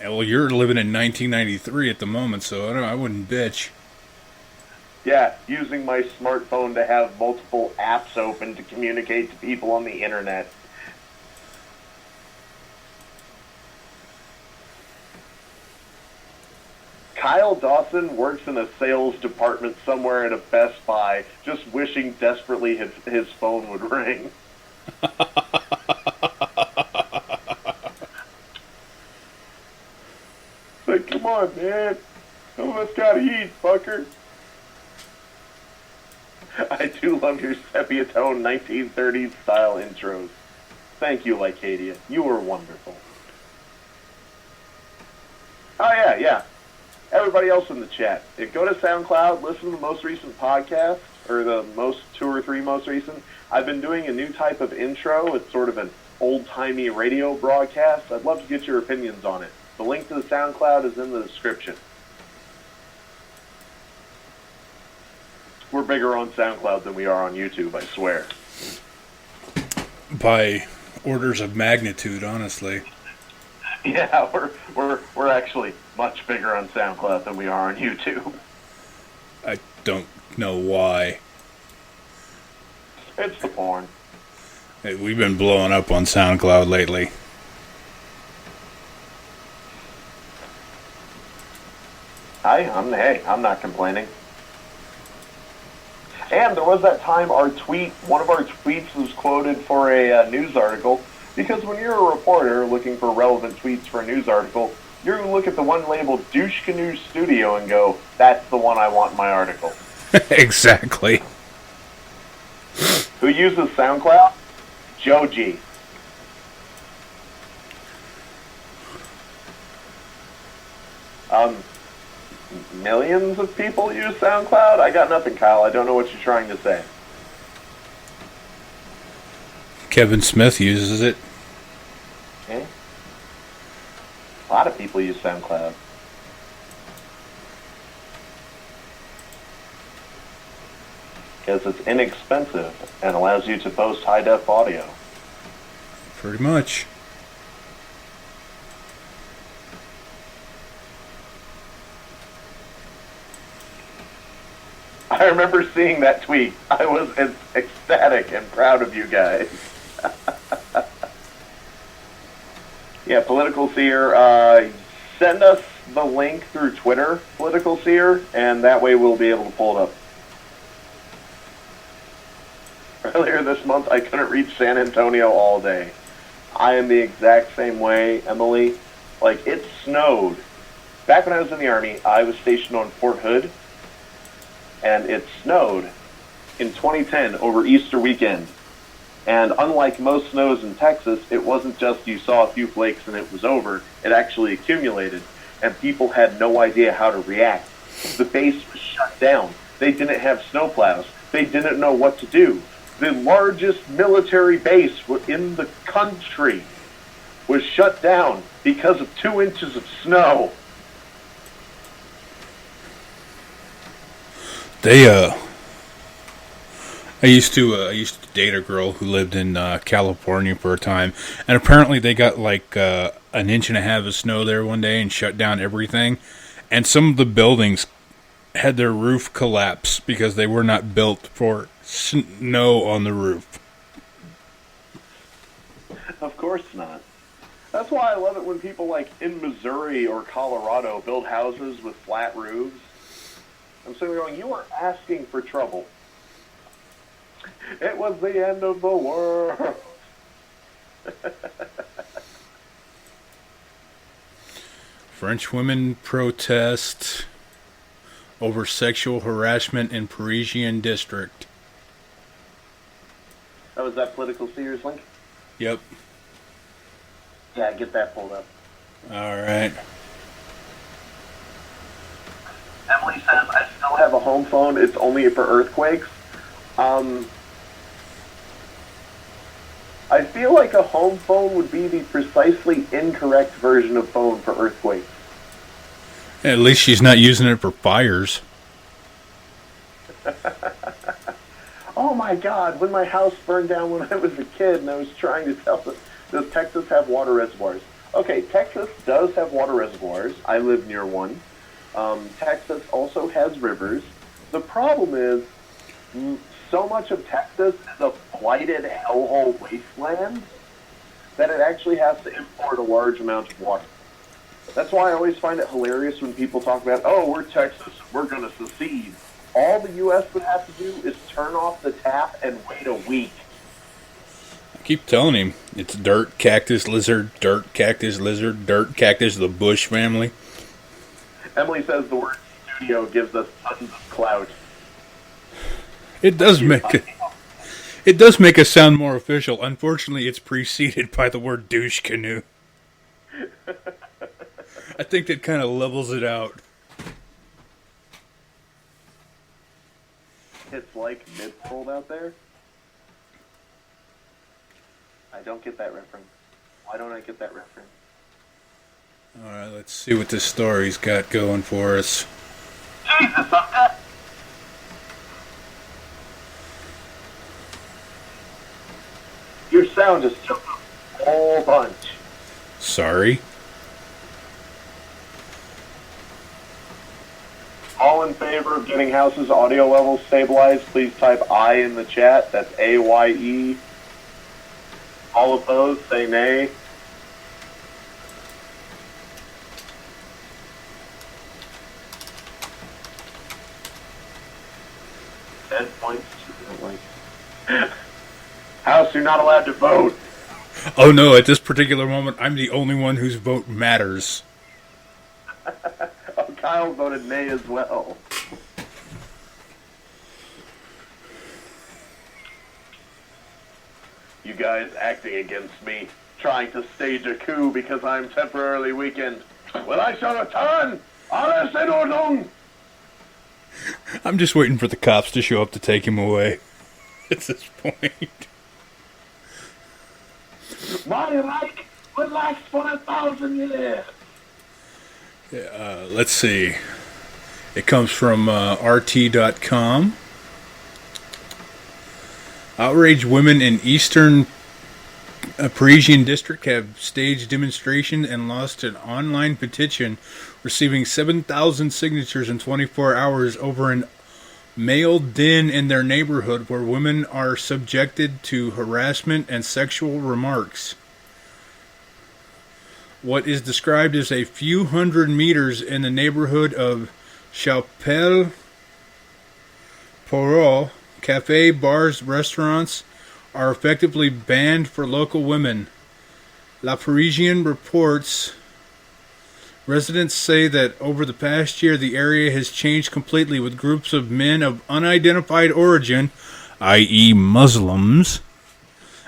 Speaker 1: Well, you're living in 1993 at the moment, so I wouldn't bitch.
Speaker 2: Yeah, using my smartphone to have multiple apps open to communicate to people on the internet. Kyle Dawson works in a sales department somewhere at a Best Buy, just wishing desperately his phone would ring. Like, come on, man. Some of us gotta eat, fucker. I do love your sepia tone 1930s style intros. Thank you, Lycadia. You were wonderful. Oh, yeah. Everybody else in the chat, go to SoundCloud, listen to the most recent podcast, or the two or three most recent. I've been doing a new type of intro. It's sort of an old-timey radio broadcast. I'd love to get your opinions on it. The link to the SoundCloud is in the description. We're bigger on SoundCloud than we are on YouTube, I swear.
Speaker 1: By orders of magnitude, honestly.
Speaker 2: Yeah, we're actually much bigger on SoundCloud than we are on YouTube.
Speaker 1: I don't know why.
Speaker 2: It's the porn.
Speaker 1: Hey, we've been blowing up on SoundCloud lately.
Speaker 2: I'm not complaining. And there was that time one of our tweets was quoted for a news article, because when you're a reporter looking for relevant tweets for a news article, you're going to look at the one labeled Douchecanoe Studio and go, that's the one I want in my article.
Speaker 1: Exactly.
Speaker 2: Who uses SoundCloud? Joe G. Millions of people use SoundCloud? I got nothing, Kyle. I don't know what you're trying to say.
Speaker 1: Kevin Smith uses it.
Speaker 2: Okay. A lot of people use SoundCloud. Because it's inexpensive and allows you to post high-def audio.
Speaker 1: Pretty much.
Speaker 2: I remember seeing that tweet. I was ecstatic and proud of you guys. Yeah, Political Seer, send us the link through Twitter, Political Seer, and that way we'll be able to pull it up. Earlier this month, I couldn't reach San Antonio all day. I am the exact same way, Emily. Like, it snowed. Back when I was in the Army, I was stationed on Fort Hood, and it snowed in 2010 over Easter weekend. And unlike most snows in Texas, it wasn't just you saw a few flakes and it was over. It actually accumulated, and people had no idea how to react. The base was shut down. They didn't have snowplows. They didn't know what to do. The largest military base in the country was shut down because of 2 inches of snow.
Speaker 1: I used to date a girl who lived in California for a time, and apparently they got like an inch and a half of snow there one day and shut down everything, and some of the buildings had their roof collapse because they were not built for snow on the roof.
Speaker 2: Of course not. That's why I love it when people like in Missouri or Colorado build houses with flat roofs. I'm sitting there going, you are asking for trouble. It was the end of the world.
Speaker 1: French women protest over sexual harassment in Parisian district.
Speaker 2: Oh, was that Political Seers link?
Speaker 1: Yep.
Speaker 2: Yeah, get that pulled up.
Speaker 1: All right.
Speaker 2: Emily says, I still have a home phone. It's only for earthquakes. I feel like a home phone would be the precisely incorrect version of phone for earthquakes.
Speaker 1: At least she's not using it for fires.
Speaker 2: Oh my God, when my house burned down when I was a kid and I was trying to tell them, does Texas have water reservoirs? Okay, Texas does have water reservoirs. I live near one. Texas also has rivers. The problem is, so much of Texas is a blighted hellhole wasteland that it actually has to import a large amount of water. That's why I always find it hilarious when people talk about, oh, we're Texas, we're going to secede. All the U.S. would have to do is turn off the tap and wait a week.
Speaker 1: I keep telling him it's dirt, cactus, lizard, dirt, cactus, lizard, dirt, cactus, the Bush family.
Speaker 2: Emily says the word studio gives us tons of clout.
Speaker 1: It does make us sound more official. Unfortunately, it's preceded by the word douchecanoe. I think that kind of levels it out.
Speaker 2: It's like mid-fold out there. I don't get that reference. Why don't I get that reference?
Speaker 1: Alright, let's see what this story's got going for us.
Speaker 2: Jesus, your sound just took a whole bunch.
Speaker 1: Sorry.
Speaker 2: All in favor of getting House's audio levels stabilized, please type I in the chat. That's AYE. All opposed, say nay. Points. House, you're not allowed to vote.
Speaker 1: Oh no, at this particular moment, I'm the only one whose vote matters.
Speaker 2: Oh, Kyle voted nay as well. You guys acting against me, trying to stage a coup because I'm temporarily weakened. Well, I shall return. Alles in Ordnung.
Speaker 1: I'm just waiting for the cops to show up to take him away. At this point.
Speaker 2: My Reich will last for 1,000 years.
Speaker 1: Let's see. It comes from RT.com. Outraged women in Eastern Parisian district have staged demonstration and launched an online petition receiving 7,000 signatures in 24 hours over an male den in their neighborhood where women are subjected to harassment and sexual remarks. What is described as a few hundred meters in the neighborhood of Chapelle Porot, cafe, bars, restaurants are effectively banned for local women. La Parisienne reports residents say that over the past year the area has changed completely with groups of men of unidentified origin, i.e. Muslims,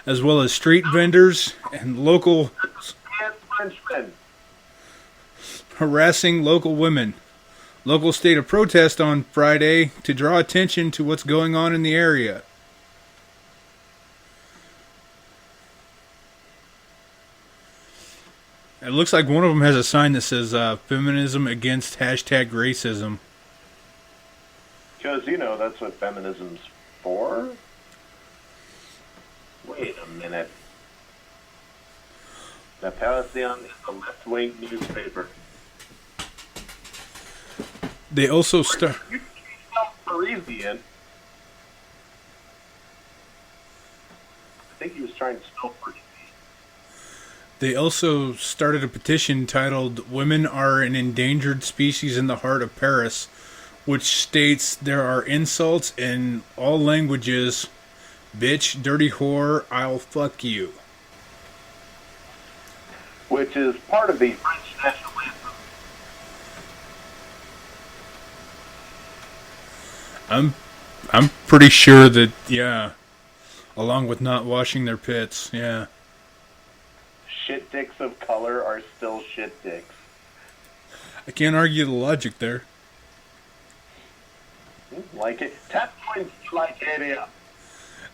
Speaker 1: as well as street vendors and local
Speaker 2: Frenchmen.
Speaker 1: harassing local women. Local state of protest on Friday to draw attention to what's going on in the area. It looks like one of them has a sign that says feminism against hashtag racism.
Speaker 2: Because, you know, that's what feminism's for. Wait a minute. The Parisien is a left-wing newspaper.
Speaker 1: They also start.
Speaker 2: You spell Parisian. I think he was trying to spell Parisian.
Speaker 1: They also started a petition titled "Women Are an Endangered Species in the Heart of Paris," which states there are insults in all languages. Bitch, dirty whore, I'll fuck you.
Speaker 2: Which is part of the French national anthem.
Speaker 1: I'm pretty sure that, yeah, along with not washing their pits, yeah.
Speaker 2: Shit dicks of color are still shit dicks.
Speaker 1: I can't argue the logic there.
Speaker 2: Like it. Tap points like area.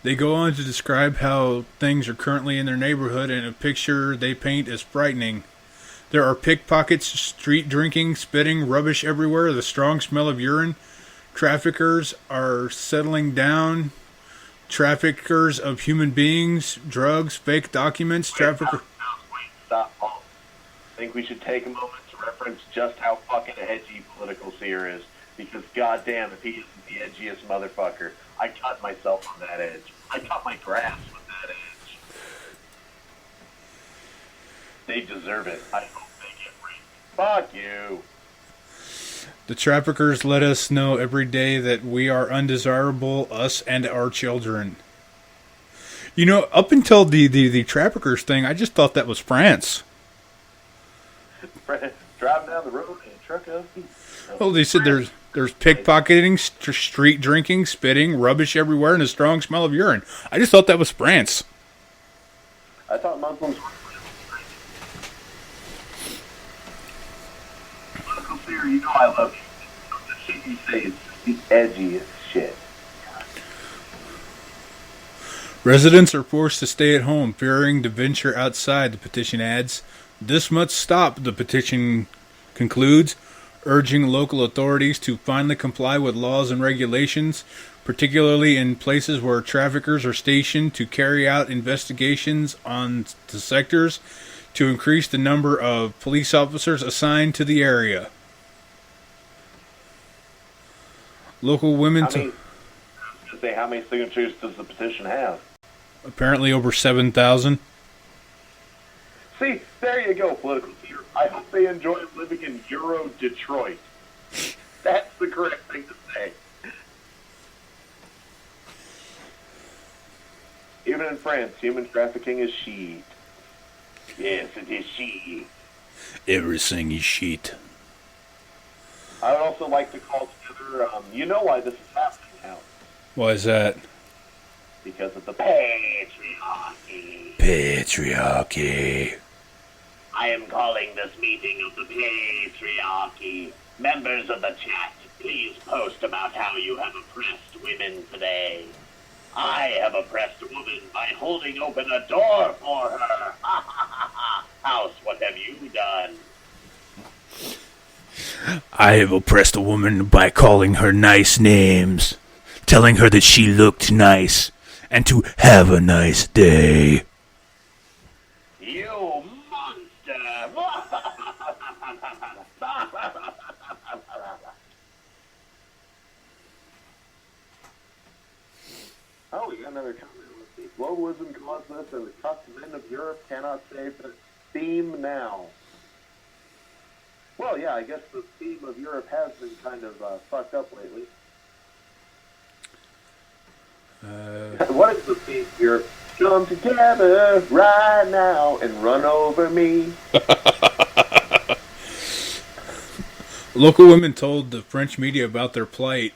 Speaker 1: They go on to describe how things are currently in their neighborhood, and a picture they paint is frightening. There are pickpockets, street drinking, spitting, rubbish everywhere, the strong smell of urine. Traffickers are settling down. Traffickers of human beings, drugs, fake documents,
Speaker 2: Stop. think we should take a moment to reference just how fucking edgy Political Seer is. Because goddamn, if he isn't the edgiest motherfucker, I cut myself on that edge. I cut my grass with that edge. They deserve it. I hope they get raped. Fuck you.
Speaker 1: The traffickers let us know every day that we are undesirable, us and our children. You know, up until the traffickers thing, I just thought that was France.
Speaker 2: Driving down the road in a truck of people.
Speaker 1: Well, they said there's pickpocketing, street drinking, spitting, rubbish everywhere, and a strong smell of urine. I just thought that was France.
Speaker 2: I thought Muslims were Political Seer, you know I love you. The shit you say is the edgiest shit.
Speaker 1: Residents are forced to stay at home, fearing to venture outside, the petition adds. This must stop, the petition concludes, urging local authorities to finally comply with laws and regulations, particularly in places where traffickers are stationed to carry out investigations on the sectors, to increase the number of police officers assigned to the area. Local women...
Speaker 2: How many signatures does the petition have?
Speaker 1: Apparently over 7,000.
Speaker 2: See, there you go, Political Seer. I hope they enjoy living in Euro Detroit. That's the correct thing to say. Even in France, human trafficking is shit. Yes, it is shit.
Speaker 1: Everything is shit.
Speaker 2: I would also like to call together, you know why this is happening now.
Speaker 1: Why is that?
Speaker 2: Because of the patriarchy.
Speaker 1: Patriarchy.
Speaker 2: I am calling this meeting of the patriarchy. Members of the chat, please post about how you have oppressed women today. I have oppressed a woman by holding open a door for her. House, what have you done?
Speaker 1: I have oppressed a woman by calling her nice names, telling her that she looked nice, and to have a nice day.
Speaker 2: You monster! Oh, we got another comment. Let's see. Globalism caused this, and the cucked men of Europe cannot save the theme now. Well, yeah, I guess the theme of Europe has been kind of fucked up lately. What is the theme of Europe? Come together right now and run over me.
Speaker 1: Local women told the French media about their plight,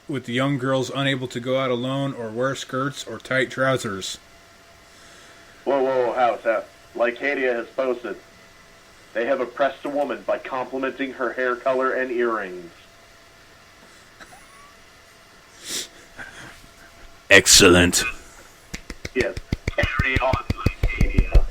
Speaker 1: with the young girls unable to go out alone or wear skirts or tight trousers.
Speaker 2: Whoa, house. Like Kadia has posted, they have oppressed a woman by complimenting her hair color and earrings.
Speaker 1: Excellent.
Speaker 2: Yes, carry on, like Kadia.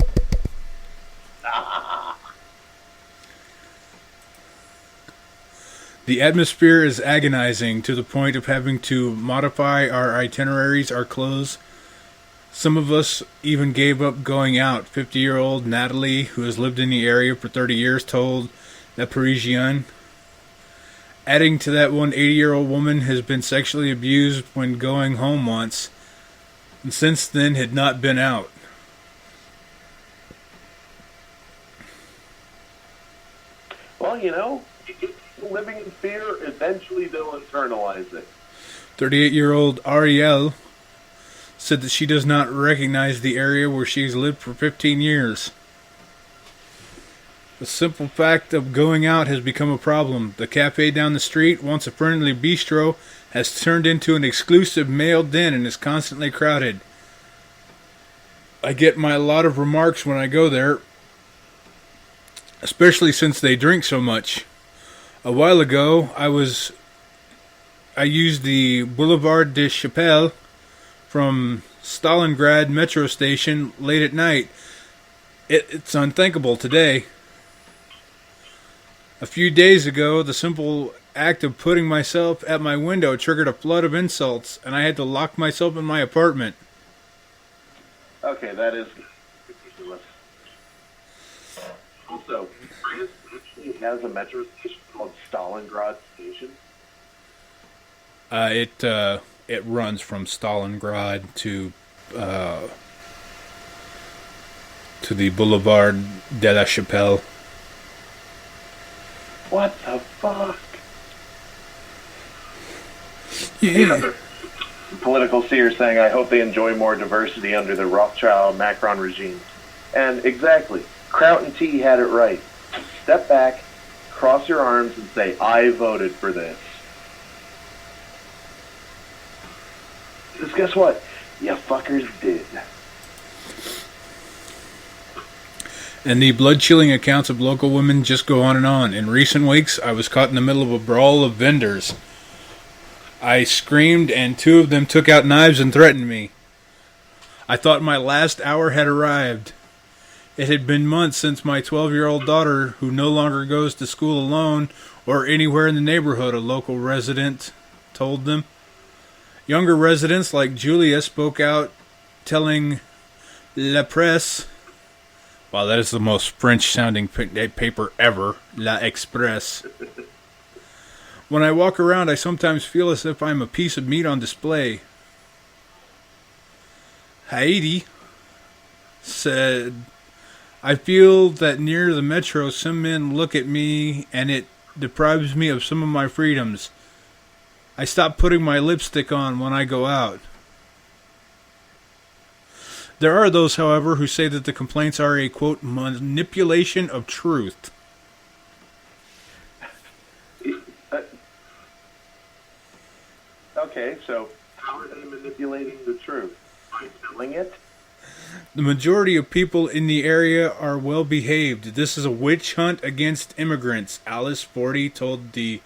Speaker 1: The atmosphere is agonizing to the point of having to modify our itineraries, our clothes. Some of us even gave up going out. 50-year-old Natalie, who has lived in the area for 30 years, told Le Parisien. Adding to that, one 80-year-old woman has been sexually abused when going home once, and since then had not been out.
Speaker 2: Well, you know, living in fear, eventually they'll internalize it.
Speaker 1: 38-year-old Ariel said that she does not recognize the area where she's lived for 15 years. The simple fact of going out has become a problem. The cafe down the street, once a friendly bistro, has turned into an exclusive male den and is constantly crowded. I get my lot of remarks when I go there, especially since they drink so much. A while ago, I used the Boulevard de Chapelle from Stalingrad metro station late at night. It's unthinkable today. A few days ago, the simple act of putting myself at my window triggered a flood of insults, and I had to lock myself in my apartment.
Speaker 2: Okay, that is ridiculous. Also, has a metro station called Stalingrad Station?
Speaker 1: It runs from Stalingrad to the Boulevard de la Chapelle.
Speaker 2: What the fuck?
Speaker 1: Yeah.
Speaker 2: Political seer saying, I hope they enjoy more diversity under the Rothschild-Macron regime. And exactly, Crout & T had it right. Step back, cross your arms, and say, I voted for this. Because guess what? You fuckers did.
Speaker 1: And the blood-chilling accounts of local women just go on and on. In recent weeks, I was caught in the middle of a brawl of vendors. I screamed, and two of them took out knives and threatened me. I thought my last hour had arrived. It had been months since my 12-year-old daughter, who no longer goes to school alone or anywhere in the neighborhood, a local resident told them. Younger residents like Julia spoke out, telling La Presse, wow, that is the most French-sounding paper ever, La Express. When I walk around, I sometimes feel as if I'm a piece of meat on display. Heidi said, I feel that near the metro, some men look at me and it deprives me of some of my freedoms. I stop putting my lipstick on when I go out. There are those, however, who say that the complaints are a, quote, manipulation of truth.
Speaker 2: Okay, so how are they manipulating the truth? By telling it?
Speaker 1: The majority of people in the area are well behaved. This is a witch hunt against immigrants, Alice 40 told the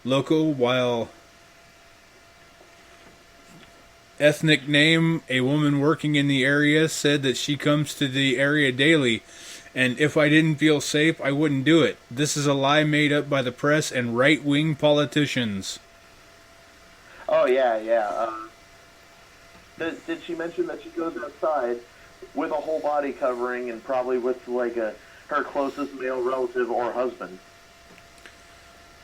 Speaker 1: local, while ethnic name, a woman working in the area, said that she comes to the area daily, and if I didn't feel safe, I wouldn't do it. This is a lie made up by the press and right-wing politicians.
Speaker 2: Oh, yeah. Did she mention that she goes outside with a whole body covering and probably with like her closest male relative or husband?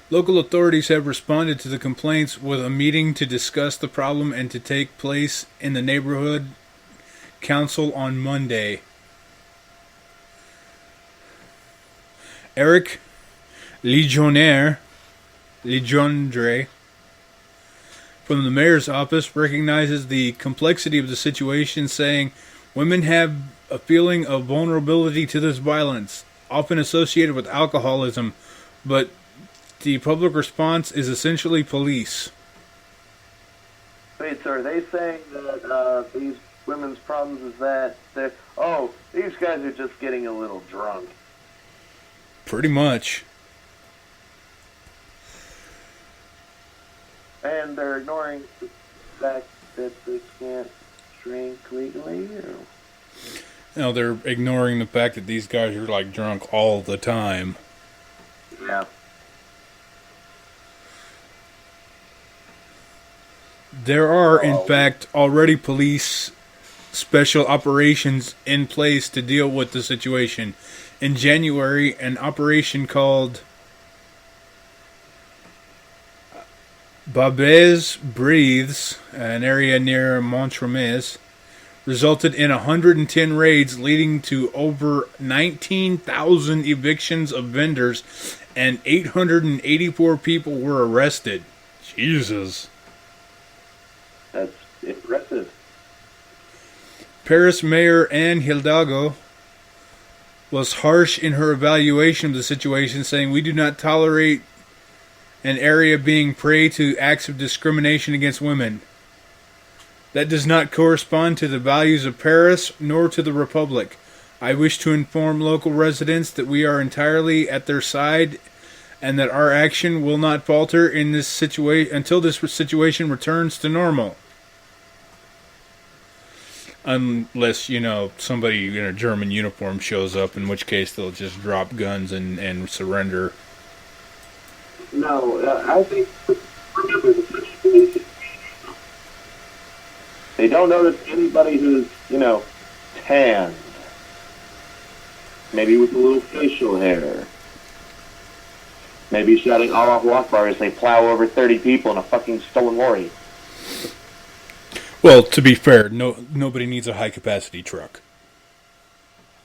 Speaker 1: Local authorities have responded to the complaints with a meeting to discuss the problem and to take place in the neighborhood council on Monday. Eric Legendre from the mayor's office recognizes the complexity of the situation, saying, women have a feeling of vulnerability to this violence, often associated with alcoholism, but the public response is essentially police.
Speaker 2: Wait, so are they saying that these women's problems is that these guys are just getting a little drunk?
Speaker 1: Pretty much.
Speaker 2: And they're ignoring the fact that they can't drink legally? Or?
Speaker 1: No, they're ignoring the fact that these guys are like drunk all the time.
Speaker 2: Yeah.
Speaker 1: There are, in fact, already police special operations in place to deal with the situation. In January, an operation called Babes Breathes, an area near Montremes, resulted in 110 raids, leading to over 19,000 evictions of vendors, and 884 people were arrested. Jesus.
Speaker 2: That's impressive.
Speaker 1: Paris Mayor Anne Hidalgo was harsh in her evaluation of the situation, saying, we do not tolerate an area being prey to acts of discrimination against women. That does not correspond to the values of Paris nor to the Republic. I wish to inform local residents that we are entirely at their side and that our action will not falter in this situation until this situation returns to normal. Unless, somebody in a German uniform shows up, in which case they'll just drop guns and surrender.
Speaker 2: No, I think, remember the situation. They don't notice anybody who's, tanned. Maybe with a little facial hair.
Speaker 3: Maybe shouting Allahu Akbar as they plow over 30 people in a fucking stolen lorry.
Speaker 1: Well, to be fair, nobody needs a high-capacity truck.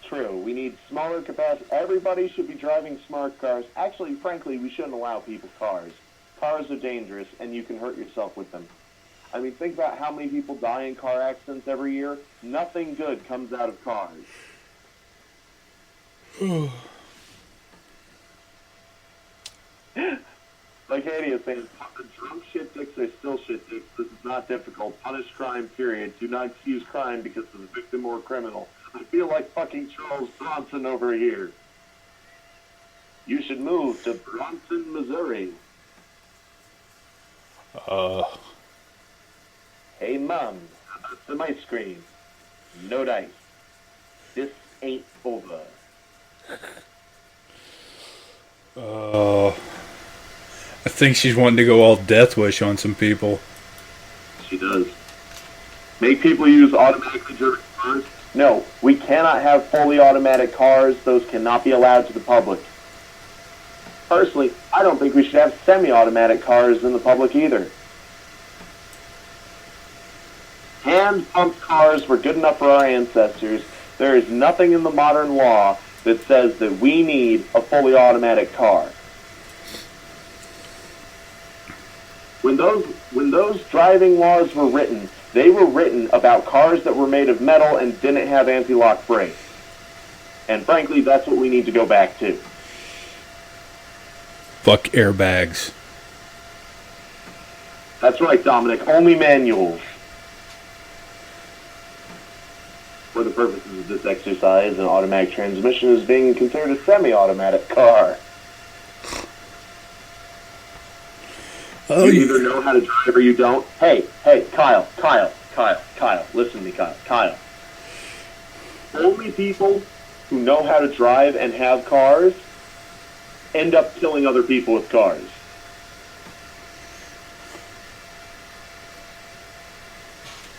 Speaker 3: True. We need smaller capacity. Everybody should be driving smart cars. Actually, frankly, we shouldn't allow people's cars. Cars are dangerous, and you can hurt yourself with them. I mean, think about how many people die in car accidents every year. Nothing good comes out of cars. Like Haiti is saying, the drunk shit dicks are still shit dicks. This is not difficult. Punish crime, period. Do not excuse crime because of the victim or criminal. I feel like fucking Charles Bronson over here. You should move to Bronson, Missouri. Hey, Mom, how about some ice cream? No dice. This ain't over.
Speaker 1: I think she's wanting to go all Death Wish on some people.
Speaker 3: She does. Make people use automatically driven cars? No, we cannot have fully automatic cars. Those cannot be allowed to the public. Personally, I don't think we should have semi-automatic cars in the public either. Hand-pumped cars were good enough for our ancestors. There is nothing in the modern law that says that we need a fully automatic car. When those driving laws were written, they were written about cars that were made of metal and didn't have anti-lock brakes. And frankly, that's what we need to go back to.
Speaker 1: Fuck airbags.
Speaker 3: That's right, Dominic. Only manuals. For the purposes of this exercise, an automatic transmission is being considered a semi-automatic car.
Speaker 1: Oh,
Speaker 3: You either know how to drive or you don't. Hey, Kyle, listen to me, Kyle. Only people who know how to drive and have cars end up killing other people with cars.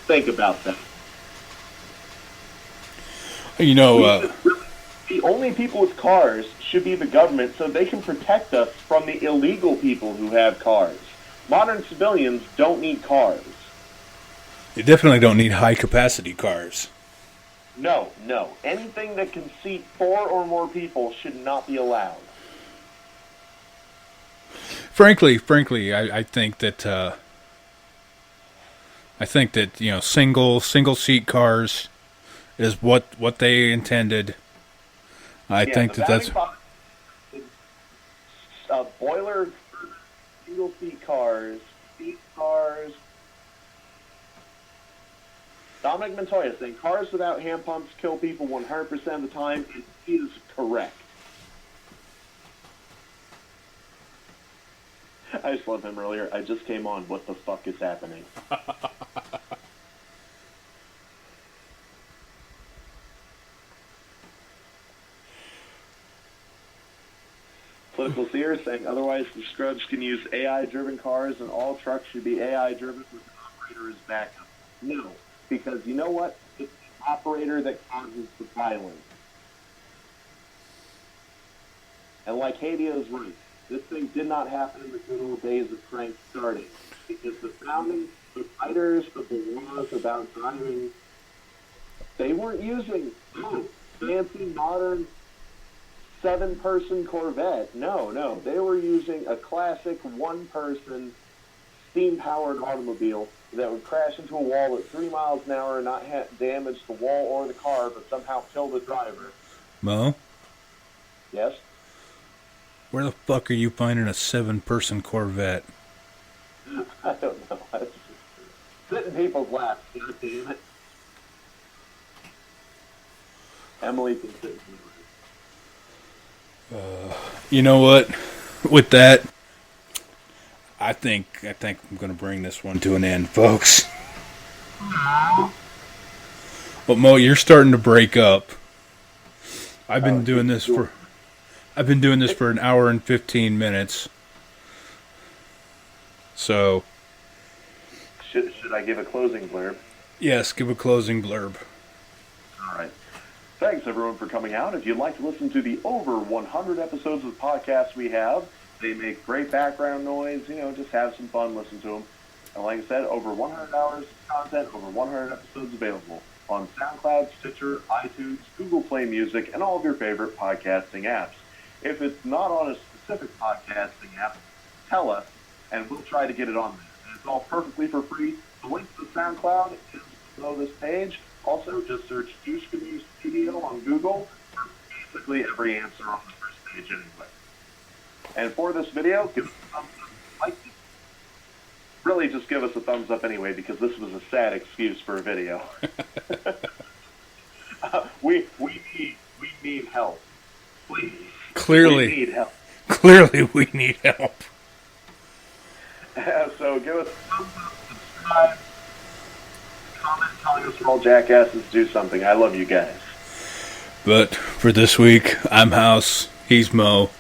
Speaker 3: Think about that.
Speaker 1: You know,
Speaker 3: The only people with cars should be the government so they can protect us from the illegal people who have cars. Modern civilians don't need cars.
Speaker 1: you definitely don't need high-capacity cars.
Speaker 3: No. Anything that can seat 4 or more people should not be allowed.
Speaker 1: Frankly, I think that you know, single seat cars is what they intended. I think that's
Speaker 3: boiler single seat cars, seat cars. Dominic Montoya saying cars without hand pumps kill people 100% of the time, and he is correct. I just love him earlier. I just came on. What the fuck is happening? Political seer saying otherwise the scrubs can use AI-driven cars and all trucks should be AI-driven with the operator as backup. No, because you know what? It's the operator that causes the violence. And like Haiti is right, this thing did not happen in the good old days of crank starting. Because the founding, the writers of the laws about driving, they weren't using fancy, modern 7-person Corvette. No. They were using a classic 1-person steam-powered automobile that would crash into a wall at 3 miles an hour and not damage the wall or the car, but somehow kill the driver.
Speaker 1: Mo.
Speaker 3: Yes?
Speaker 1: Where the fuck are you finding a 7-person Corvette?
Speaker 3: I don't know. I just sit in people's laps. God damn it. Emily can sit in my
Speaker 1: You know what? With that, I think I'm going to bring this one to an end, folks. But Mo, you're starting to break up. I've been doing this for an hour and 15 minutes. So,
Speaker 3: Should I give a closing blurb?
Speaker 1: yes, give a closing blurb.
Speaker 3: All right. Thanks, everyone, for coming out. If you'd like to listen to the over 100 episodes of the podcast we have,
Speaker 2: They make great background noise. Just have some fun, listen to them. And like I said, over 100 hours of content, over 100 episodes available on SoundCloud, Stitcher, iTunes, Google Play Music, and all of your favorite podcasting apps. If it's not on a specific podcasting app, tell us, and we'll try to get it on there. And it's all perfectly for free. The link to SoundCloud is below this page. Also, just search Douchecanoe Studio on Google for basically every answer on the first page anyway. And for this video, give us a thumbs up if you liked it. Really, just give us a thumbs up anyway, because this was a sad excuse for a video. We need help. Please.
Speaker 1: Clearly.
Speaker 2: We need help.
Speaker 1: Clearly, we need help.
Speaker 2: So give us a thumbs up, subscribe, comment telling us we're all jackasses, do something. I love you guys.
Speaker 1: But for this week, I'm House, he's Mo.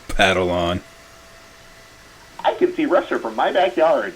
Speaker 1: Paddle on.
Speaker 2: I can see Russia from my backyard.